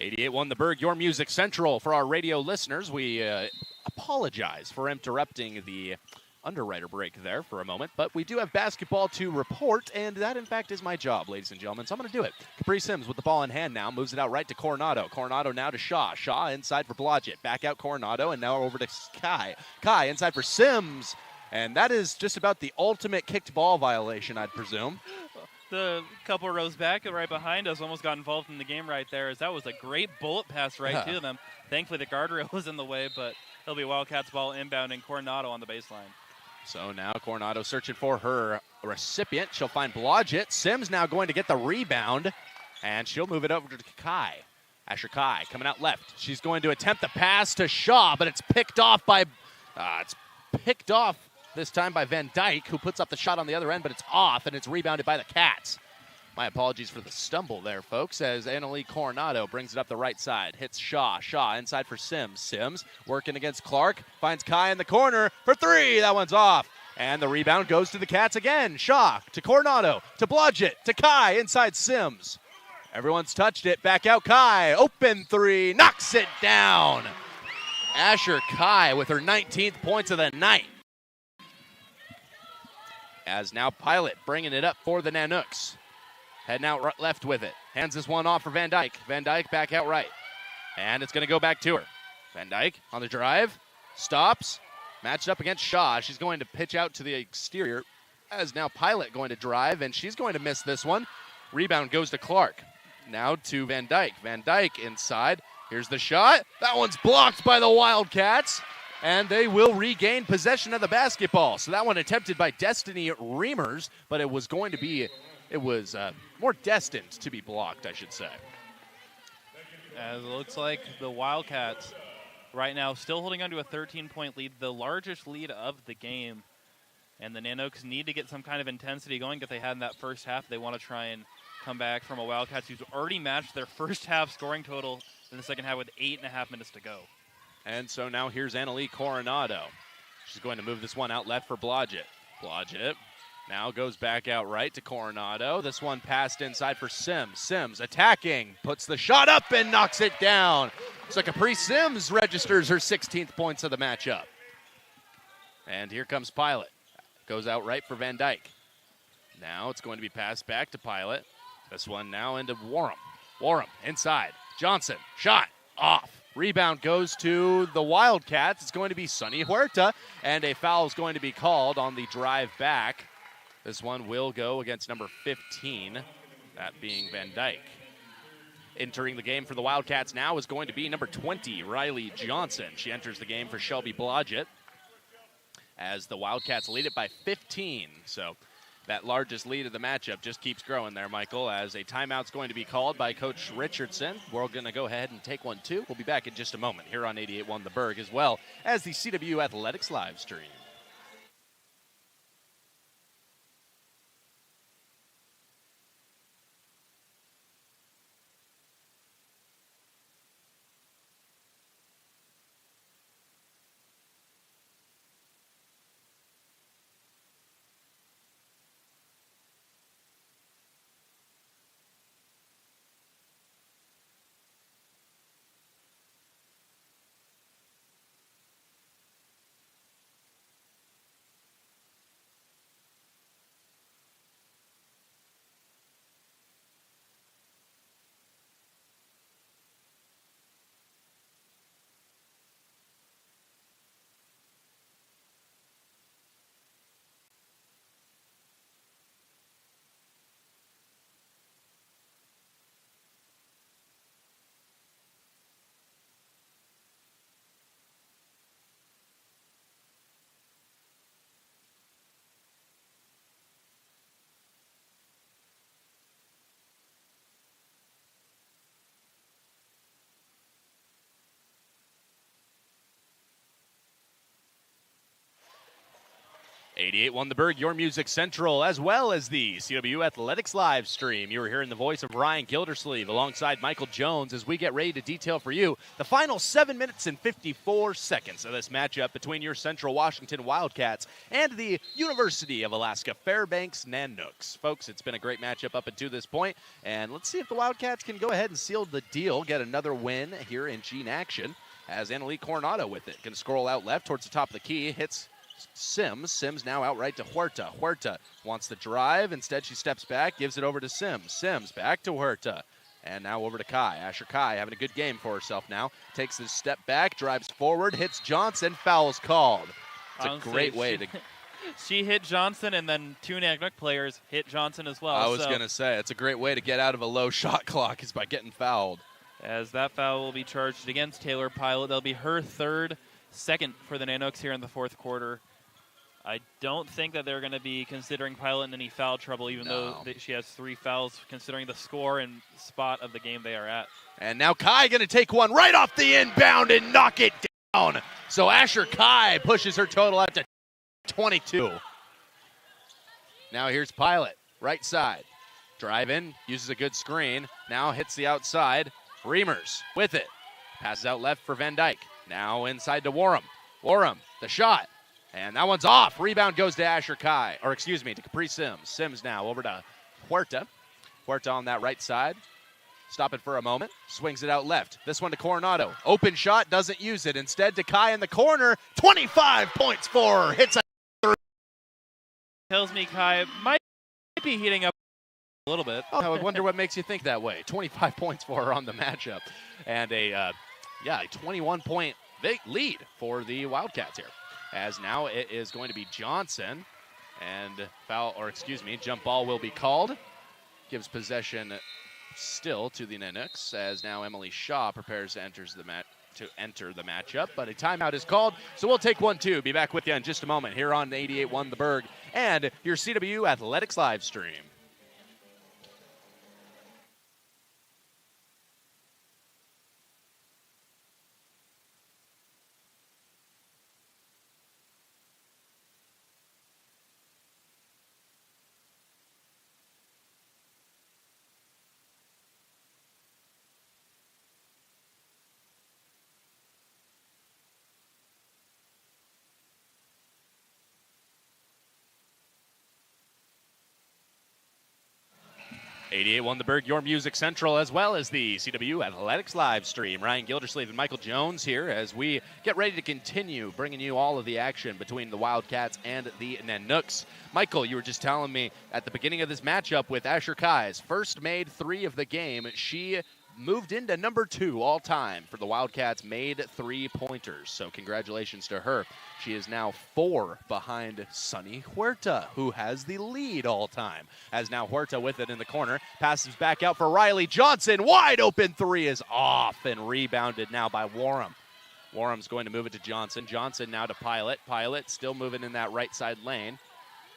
88.1 The Berg, your music central for our radio listeners. We apologize for interrupting the underwriter break there for a moment, but we do have basketball to report, and that, in fact, is my job, ladies and gentlemen, so I'm going to do it. Capri Sims with the ball in hand now, moves it out right to Coronado. Coronado now to Shaw. Shaw inside for Blodgett. Back out Coronado, and now over to Kai. Kai inside for Sims, and that is just about the ultimate kicked ball violation, I'd presume. The couple rows back, right behind us, almost got involved in the game right there, as that was a great bullet pass right to them. Thankfully, the guardrail was in the way, but it'll be Wildcats ball inbound and Coronado on the baseline. So now Coronado searching for her recipient. She'll find Blodgett. Sims now going to get the rebound, and she'll move it over to Kai. Asher Kai coming out left. She's going to attempt the pass to Shaw, but it's picked off this time by Van Dyke, who puts up the shot on the other end, but it's off, and it's rebounded by the Cats. My apologies for the stumble there, folks, as Annalie Coronado brings it up the right side. Hits Shaw. Shaw inside for Sims. Sims working against Clark. Finds Kai in the corner for three. That one's off. And the rebound goes to the Cats again. Shaw to Coronado to Blodgett to Kai inside Sims. Everyone's touched it. Back out Kai. Open three. Knocks it down. Asher Kai with her 19th points of the night. As now Pilot bringing it up for the Nanooks. Heading out left with it. Hands this one off for Van Dyke. Van Dyke back out right. And it's going to go back to her. Van Dyke on the drive. Stops. Matched up against Shaw. She's going to pitch out to the exterior. As now Pilot going to drive, and she's going to miss this one. Rebound goes to Clark. Now to Van Dyke. Van Dyke inside. Here's the shot. That one's blocked by the Wildcats. And they will regain possession of the basketball. So that one attempted by Destiny Reamers, but it was more destined to be blocked, I should say. As it looks like the Wildcats right now still holding on to a 13-point lead, the largest lead of the game. And the Nanooks need to get some kind of intensity going that they had in that first half. They want to try and come back from a Wildcats who's already matched their first half scoring total in the second half with 8.5 minutes to go. And so now here's Annalie Coronado. She's going to move this one out left for Blodgett. Blodgett now goes back out right to Coronado. This one passed inside for Sims. Sims attacking, puts the shot up and knocks it down. So Capri Sims registers her 16th points of the matchup. And here comes Pilot. Goes out right for Van Dyke. Now it's going to be passed back to Pilot. This one now into Warham. Warham inside. Johnson, shot, off. Rebound goes to the Wildcats. It's going to be Sunny Huerta, and a foul is going to be called on the drive back. This one will go against number 15, that being Van Dyke. Entering the game for the Wildcats now is going to be number 20, Riley Johnson. She enters the game for Shelby Blodgett as the Wildcats lead it by 15. So that largest lead of the matchup just keeps growing there, Michael, as a timeout's going to be called by Coach Richardson. We're going to go ahead and take one, too. We'll be back in just a moment here on 88.1 The Berg, as well as the CW Athletics live stream. 88 won the Berg, your music central, as well as the CW Athletics live stream. You were hearing the voice of Ryan Gildersleeve alongside Michael Jones as we get ready to detail for you the final 7 minutes and 54 seconds of this matchup between your Central Washington Wildcats and the University of Alaska Fairbanks Nanooks. Folks, it's been a great matchup up until this point, and let's see if the Wildcats can go ahead and seal the deal, get another win here in Gene action, as Annalie Coronado with it. Can scroll out left towards the top of the key, hits Sims. Sims now outright to Huerta. Huerta wants the drive. Instead, she steps back, gives it over to Sims. Sims back to Huerta. And now over to Kai. Asher Kai having a good game for herself now. Takes this step back, drives forward, hits Johnson, foul's called. It's a great way to... She hit Johnson, and then two Nanook players hit Johnson as well. I was going to say, it's a great way to get out of a low shot clock is by getting fouled. As that foul will be charged against Taylor Pilot. That'll be her second for the Nanooks here in the fourth quarter. I don't think that they're going to be considering Pilot in any foul trouble, even though she has 3 fouls, considering the score and spot of the game they are at. And now Kai going to take one right off the inbound and knock it down. So Asher Kai pushes her total out to 22. Now here's Pilot, right side. Drive in, uses a good screen. Now hits the outside. Reimers with it. Passes out left for Van Dyke. Now inside to Warham. Warham, the shot. And that one's off. Rebound goes to Asher Kai, or excuse me, to Capri Sims. Sims now over to Huerta. Huerta on that right side. Stop it for a moment. Swings it out left. This one to Coronado. Open shot, doesn't use it. Instead to Kai in the corner. 25 points for her. Hits a three. Tells me Kai might be heating up a little bit. I would wonder what makes you think that way. 25 points for her on the matchup. And a 21-point lead for the Wildcats here. As now it is going to be Johnson, and jump ball will be called. Gives possession still to the Nanooks, as now Emily Shaw prepares to enter the matchup, but a timeout is called, so we'll take 1-2. Be back with you in just a moment here on 88.1 The Berg and your CW Athletics live stream. won the Berg, your music central, as well as the CW Athletics live stream. Ryan Gildersleeve and Michael Jones here as we get ready to continue bringing you all of the action between the Wildcats and the Nanooks. Michael, you were just telling me at the beginning of this matchup with Asher Kai's first made 3 of the game, she moved into number 2 all time for the Wildcats made 3-pointers. So congratulations to her. She is now 4 behind Sunny Huerta, who has the lead all time. As now Huerta with it in the corner, passes back out for Riley Johnson. Wide open 3 is off and rebounded now by Warham. Warham's going to move it to Johnson. Johnson now to Pilot. Pilot still moving in that right side lane.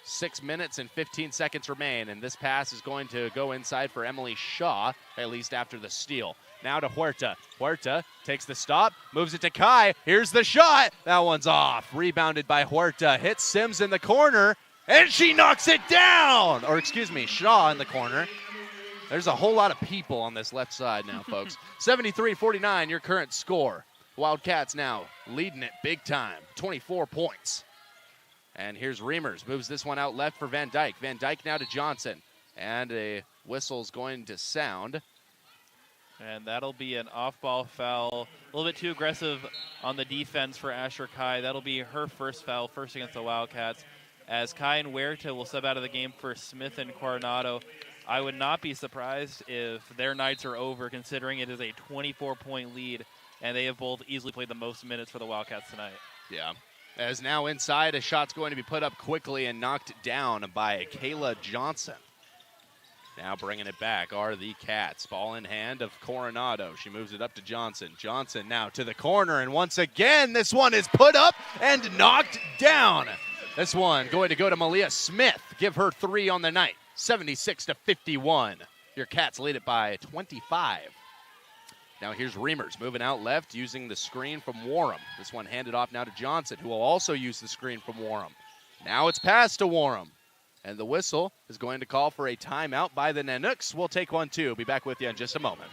6 minutes and 15 seconds remain, and this pass is going to go inside for Emily Shaw, at least after the steal. Now to Huerta. Huerta takes the stop, moves it to Kai. Here's the shot. That one's off. Rebounded by Huerta. Hits Sims in the corner, and she knocks it down. Or excuse me, Shaw in the corner. There's a whole lot of people on this left side now, folks. 73-49, your current score. Wildcats now leading it big time, 24 points. And here's Reimers, moves this one out left for Van Dyke. Van Dyke now to Johnson. And a whistle's going to sound. And that'll be an off-ball foul. A little bit too aggressive on the defense for Asher Kai. That'll be her first foul, first against the Wildcats. As Kai and Huerta will sub out of the game for Smith and Coronado. I would not be surprised if their nights are over, considering it is a 24-point lead, and they have both easily played the most minutes for the Wildcats tonight. Yeah. As now inside, a shot's going to be put up quickly and knocked down by Kayla Johnson. Now bringing it back are the Cats. Ball in hand of Coronado. She moves it up to Johnson. Johnson now to the corner, and once again, this one is put up and knocked down. This one going to go to Malia Smith. Give her 3 on the night. 76-51. Your Cats lead it by 25. Now here's Reimers moving out left, using the screen from Warham. This one handed off now to Johnson, who will also use the screen from Warham. Now it's passed to Warham. And the whistle is going to call for a timeout by the Nanooks. We'll take one, too. Be back with you in just a moment.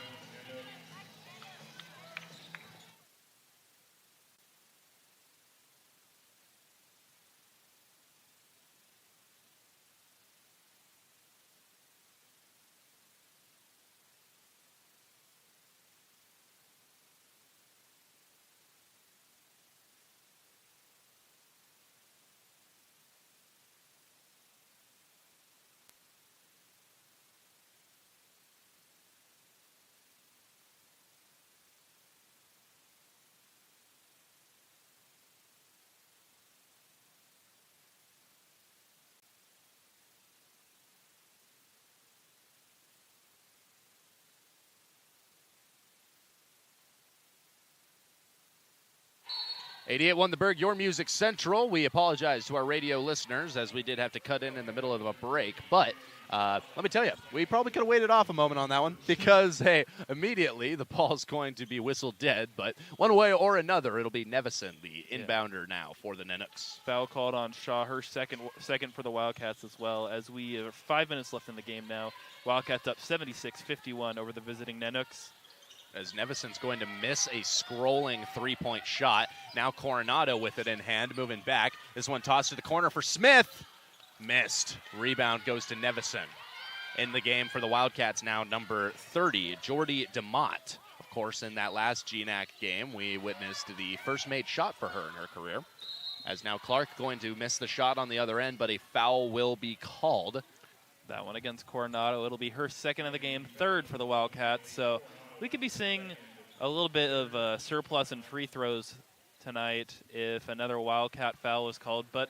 '88.1 The Berg, your music central. We apologize to our radio listeners as we did have to cut in the middle of a break. But let me tell you, we probably could have waited off a moment on that one because, hey, immediately the ball's going to be whistled dead. But one way or another, it'll be Nevison, the inbounder now for the Nanooks. Foul called on Shaw, her second for the Wildcats as well. As we have 5 minutes left in the game now. Wildcats up 76-51 over the visiting Nanooks. As Nevison's going to miss a scrolling three-point shot. Now Coronado with it in hand, moving back. This one tossed to the corner for Smith. Missed. Rebound goes to Nevison. In the game for the Wildcats now, number 30, Jordy DeMott. Of course, in that last GNAC game, we witnessed the first made shot for her in her career. As now Clark going to miss the shot on the other end, but a foul will be called. That one against Coronado. It'll be her second of the game, third for the Wildcats. So we could be seeing a little bit of surplus in free throws tonight if another Wildcat foul was called. But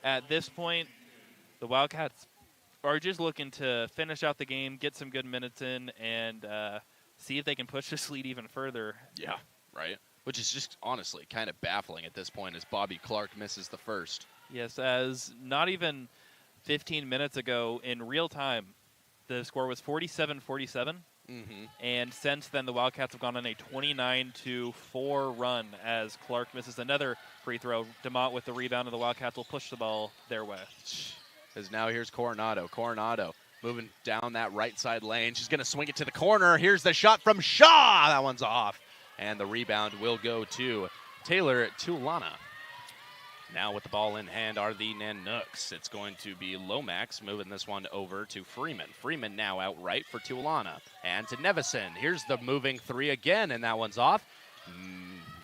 at this point, the Wildcats are just looking to finish out the game, get some good minutes in, and see if they can push this lead even further. Yeah, right. Which is just honestly kind of baffling at this point as Bobby Clark misses the first. Yes, as not even 15 minutes ago in real time, the score was 47-47. And since then, the Wildcats have gone on a 29-4 run as Clark misses another free throw. DeMott with the rebound, and the Wildcats will push the ball their way. As now here's Coronado. Coronado moving down that right side lane. She's going to swing it to the corner. Here's the shot from Shaw. That one's off. And the rebound will go to Taylor Tulana. Now with the ball in hand are the Nanooks. It's going to be Lomax moving this one over to Freeman. Freeman now outright for Tulana. And to Nevison. Here's the moving three again, and that one's off.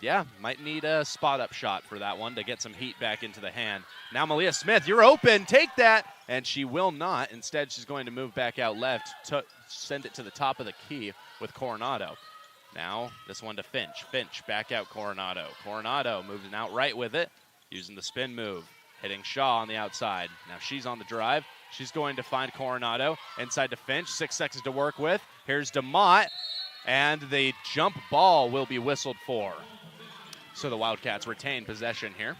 Yeah, might need a spot-up shot for that one to get some heat back into the hand. Now Malia Smith, you're open. Take that. And she will not. Instead, she's going to move back out left to send it to the top of the key with Coronado. Now this one to Finch. Finch back out Coronado. Coronado moving out right with it. Using the spin move, hitting Shaw on the outside. Now she's on the drive. She's going to find Coronado. Inside to Finch, 6 seconds to work with. Here's DeMott, and the jump ball will be whistled for. So the Wildcats retain possession here.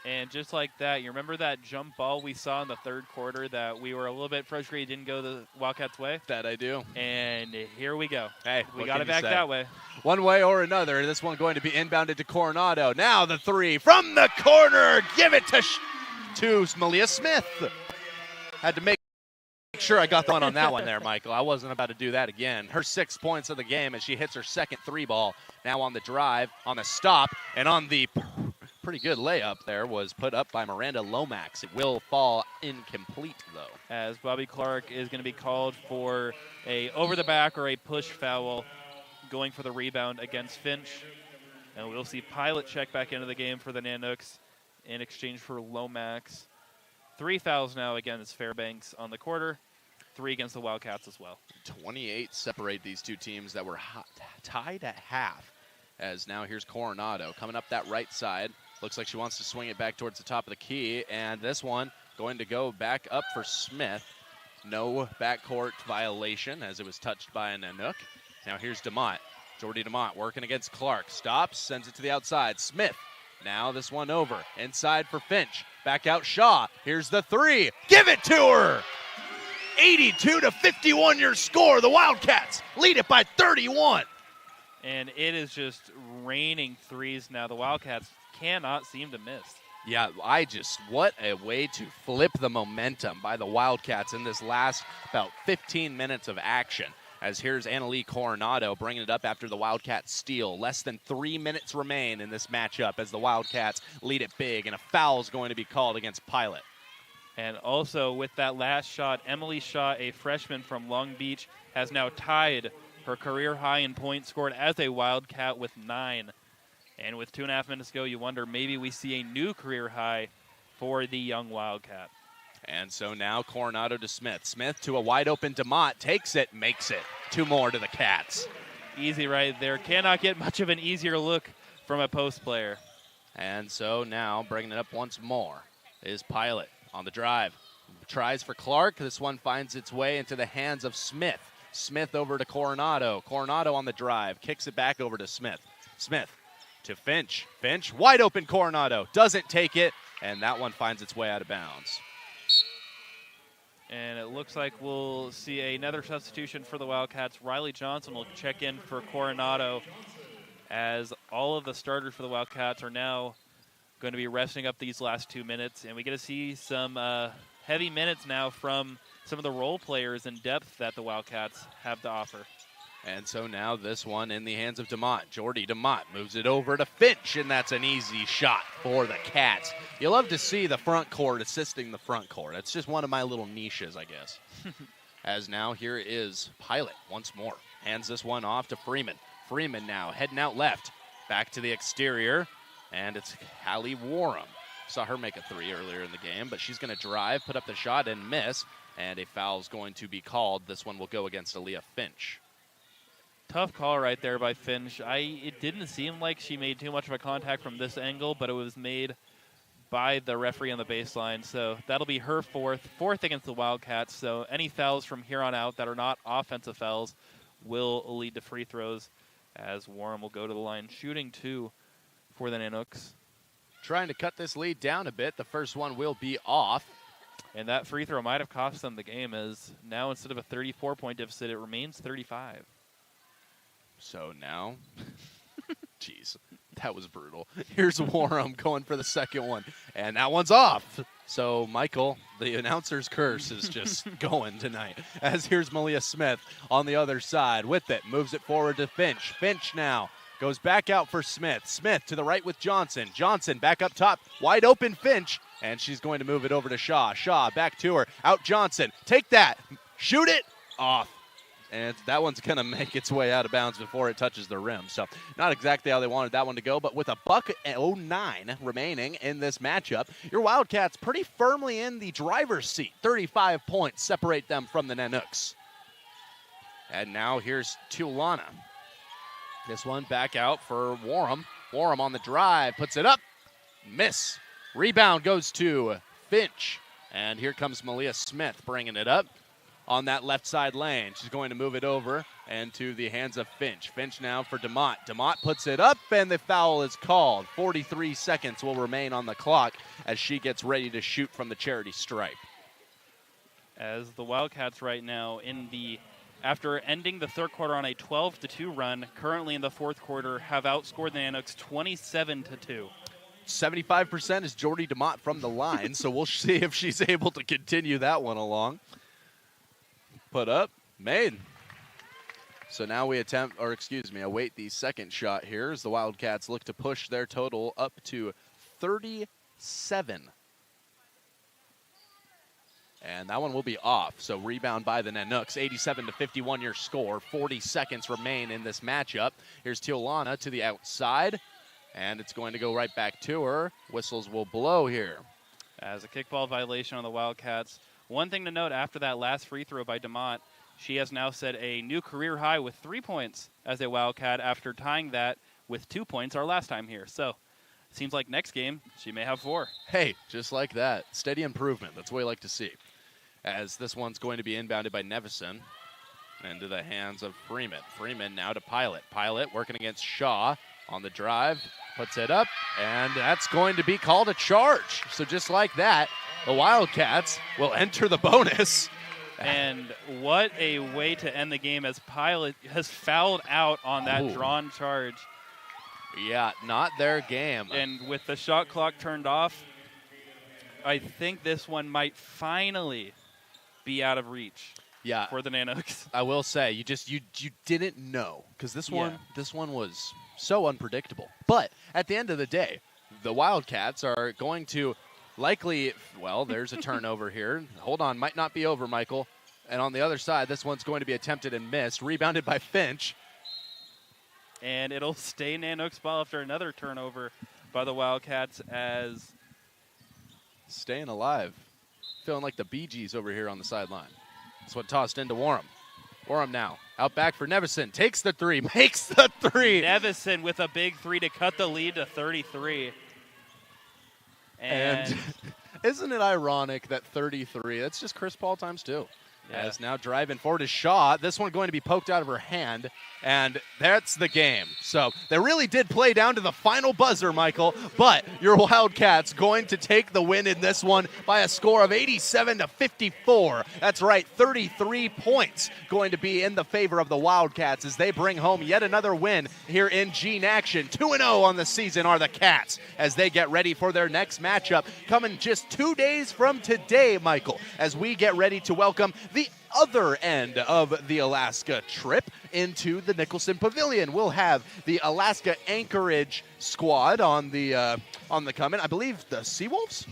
And just like that, you remember that jump ball we saw in the third quarter that we were a little bit frustrated didn't go the Wildcats' way? That I do. And here we go. Hey, we got it back that way. One way or another, this one going to be inbounded to Coronado. Now the three from the corner. Give it to Malia Smith. Had to make sure I got the one on that one there, Michael. I wasn't about to do that again. Her 6 points of the game as she hits her second three ball. Now on the drive, on the stop, and on the pretty good layup there was put up by Miranda Lomax. It will fall incomplete, though. As Bobby Clark is going to be called for a over the back or a push foul going for the rebound against Finch. And we'll see Pilot check back into the game for the Nanooks in exchange for Lomax. 3 fouls now against Fairbanks on the quarter. 3 against the Wildcats as well. 28 separate these two teams that were tied at half. As now here's Coronado coming up that right side. Looks like she wants to swing it back towards the top of the key. And this one going to go back up for Smith. No backcourt violation as it was touched by a Nanook. Now here's DeMott. Jordy DeMott working against Clark. Stops, sends it to the outside. Smith. Now this one over. Inside for Finch. Back out Shaw. Here's the three. Give it to her! 82-51 your score. The Wildcats lead it by 31. And it is just raining threes now. The Wildcats cannot seem to miss. Yeah, what a way to flip the momentum by the Wildcats in this last about 15 minutes of action. As here's Annalie Coronado bringing it up after the Wildcats steal. Less than 3 minutes remain in this matchup as the Wildcats lead it big, and a foul is going to be called against Pilot. And also with that last shot, Emily Shaw, a freshman from Long Beach, has now tied her career high in points scored as a Wildcat with 9. And with 2.5 minutes to go, you wonder maybe we see a new career high for the young Wildcat. And so now Coronado to Smith. Smith to a wide-open DeMott. Takes it, makes it. 2 more to the Cats. Easy right there. Cannot get much of an easier look from a post player. And so now bringing it up once more is Pilot on the drive. Tries for Clark. This one finds its way into the hands of Smith. Smith over to Coronado. Coronado on the drive. Kicks it back over to Smith. Smith to Finch. Finch, wide open Coronado. Doesn't take it, and that one finds its way out of bounds. And it looks like we'll see another substitution for the Wildcats. Riley Johnson will check in for Coronado as all of the starters for the Wildcats are now going to be resting up these last 2 minutes. And we get to see some heavy minutes now from some of the role players in depth that the Wildcats have to offer. And so now this one in the hands of DeMott. Jordy DeMott moves it over to Finch, and that's an easy shot for the Cats. You love to see the front court assisting the front court. That's just one of my little niches, I guess. As now here is Pilot once more. Hands this one off to Freeman. Freeman now heading out left. Back to the exterior, and it's Hallie Warham. Saw her make a 3 earlier in the game, but she's going to drive, put up the shot, and miss. And a foul is going to be called. This one will go against Aaliyah Finch. Tough call right there by Finch. It didn't seem like she made too much of a contact from this angle, but it was made by the referee on the baseline. So that'll be her fourth against the Wildcats. So any fouls from here on out that are not offensive fouls will lead to free throws, as Warren will go to the line shooting 2 for the Nanooks. Trying to cut this lead down a bit. The first one will be off. And that free throw might have cost them the game, as now instead of a 34-point deficit, it remains 35. So now, jeez, that was brutal. Here's Warham going for the second one, and that one's off. So, Michael, the announcer's curse is just going tonight. As here's Malia Smith on the other side with it, moves it forward to Finch. Finch now goes back out for Smith. Smith to the right with Johnson. Johnson back up top, wide open Finch, and she's going to move it over to Shaw. Shaw back to her, out Johnson. Take that, shoot it, off. And that one's going to make its way out of bounds before it touches the rim. So not exactly how they wanted that one to go, but with a $1:09 remaining in this matchup, your Wildcats pretty firmly in the driver's seat. 35 points separate them from the Nanooks. And now here's Tulana. This one back out for Warham. Warham on the drive, puts it up, miss. Rebound goes to Finch. And here comes Malia Smith bringing it up on that left side lane. She's going to move it over and to the hands of Finch. Finch now for DeMott. DeMott puts it up, and the foul is called. 43 seconds will remain on the clock as she gets ready to shoot from the charity stripe. As the Wildcats right now after ending the third quarter on a 12-2 run, currently in the fourth quarter, have outscored the Nanooks 27-2. 75% is Jordy DeMott from the line, so we'll see if she's able to continue that one along. Put up, made. So now we await the second shot here as the Wildcats look to push their total up to 37. And that one will be off. So rebound by the Nanooks, 87-51 your score. 40 seconds remain in this matchup. Here's Tiolana to the outside, and it's going to go right back to her. Whistles will blow here. As a kickball violation on the Wildcats. One thing to note, after that last free throw by DeMott, she has now set a new career high with 3 points as a Wildcat after tying that with 2 points our last time here. So it seems like next game she may have 4. Hey, just like that. Steady improvement. That's what we like to see. As this one's going to be inbounded by Nevison into the hands of Freeman. Freeman now to Pilot. Pilot working against Shaw on the drive. Puts it up, and that's going to be called a charge. So just like that, the Wildcats will enter the bonus. And what a way to end the game, as Pilot has fouled out on that drawn charge. Yeah, not their game. And with the shot clock turned off, I think this one might finally be out of reach. Yeah, for the Nanooks. I will say you didn't know because this one was so unpredictable. But at the end of the day, the Wildcats are going to likely. Well, there's a turnover here. Hold on, might not be over, Michael. And on the other side, this one's going to be attempted and missed, rebounded by Finch. And it'll stay Nanooks ball after another turnover by the Wildcats as staying alive, feeling like the Bee Gees over here on the sideline. That's what tossed into Warham. Warham now. Out back for Nevison. Takes the three. Makes the three. Nevison with a big three to cut the lead to 33. And isn't it ironic that 33, that's just Chris Paul times 2. Yeah. As now driving forward is Shaw. This one going to be poked out of her hand, and that's the game. So they really did play down to the final buzzer, Michael, but your Wildcats going to take the win in this one by a score of 87-54. That's right, 33 points going to be in the favor of the Wildcats as they bring home yet another win here in Gene Action. 2-0 on the season are the Cats as they get ready for their next matchup coming just 2 days from today, Michael, as we get ready to welcome the other end of the Alaska trip into the Nicholson Pavilion. We'll have the Alaska Anchorage squad on the come in. I believe the Seawolves.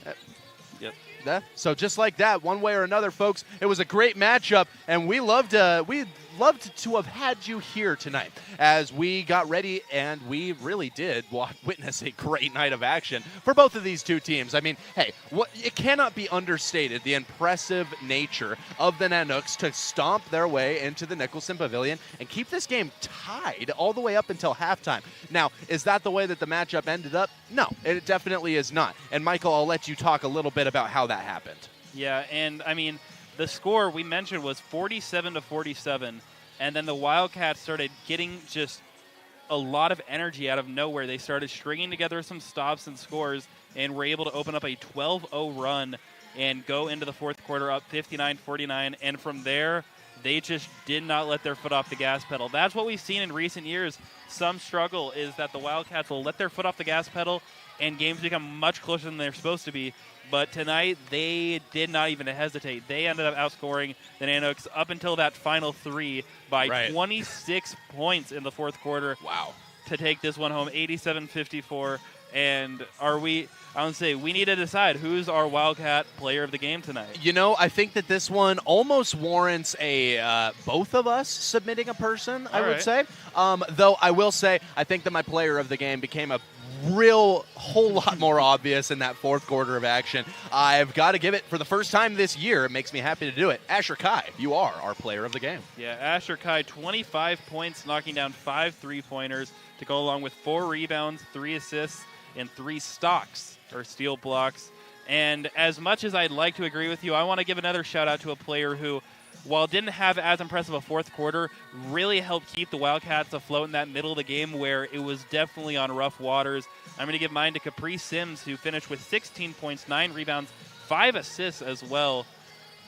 Yep. Yeah. So just like that, one way or another, folks, it was a great matchup, and we'd loved to have had you here tonight as we got ready, and we really did witness a great night of action for both of these two teams. I mean, hey, it cannot be understated the impressive nature of the Nanooks to stomp their way into the Nicholson Pavilion and keep this game tied all the way up until halftime. Now, is that the way that the matchup ended up? No, it definitely is not. And Michael, I'll let you talk a little bit about how that happened. Yeah, and I mean, the score we mentioned was 47-47, and then the Wildcats started getting just a lot of energy out of nowhere. They started stringing together some stops and scores and were able to open up a 12-0 run and go into the fourth quarter up 59-49, and from there, they just did not let their foot off the gas pedal. That's what we've seen in recent years. Some struggle is that the Wildcats will let their foot off the gas pedal and games become much closer than they're supposed to be. But tonight, they did not even hesitate. They ended up outscoring the Nanooks up until that final three by 26 points in the fourth quarter. Wow. To take this one home, 87-54. And we need to decide who's our Wildcat player of the game tonight. You know, I think that this one almost warrants both of us submitting a person, I would say. Though I will say, I think that my player of the game became a whole lot more obvious in that fourth quarter of action. I've got to give it, for the first time this year, it makes me happy to do it. Asher Kai, you are our player of the game. Yeah, Asher Kai, 25 points, knocking down 5 3-pointers to go along with 4 rebounds, 3 assists, and 3 steal blocks. And as much as I'd like to agree with you, I want to give another shout out to a player who, while didn't have as impressive a fourth quarter, really helped keep the Wildcats afloat in that middle of the game where it was definitely on rough waters. I'm going to give mine to Capri Sims, who finished with 16 points, 9 rebounds, 5 assists as well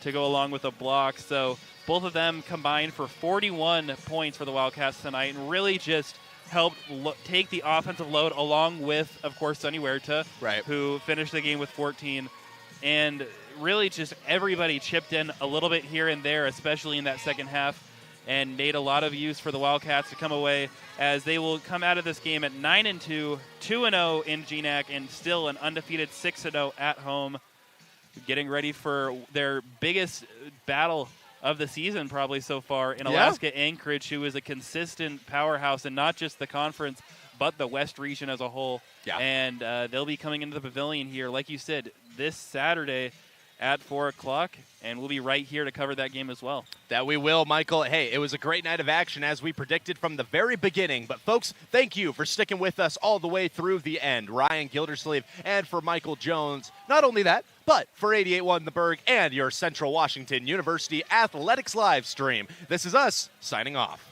to go along with a block. So both of them combined for 41 points for the Wildcats tonight and really just helped take the offensive load along with, of course, Sonny Huerta, who finished the game with 14. And really just everybody chipped in a little bit here and there, especially in that second half, and made a lot of use for the Wildcats to come away as they will come out of this game at 9-2, 2-0 in GNAC, and still an undefeated 6-0 at home, getting ready for their biggest battle of the season probably so far in Alaska Anchorage, who is a consistent powerhouse in not just the conference, but the West region as a whole. Yeah. And they'll be coming into the pavilion here, like you said, this Saturday at 4 o'clock, and we'll be right here to cover that game as well. That we will, Michael. Hey, it was a great night of action as we predicted from the very beginning. But, folks, thank you for sticking with us all the way through the end. Ryan Gildersleeve and for Michael Jones. Not only that, but for 88.1 The Berg and your Central Washington University Athletics live stream. This is us signing off.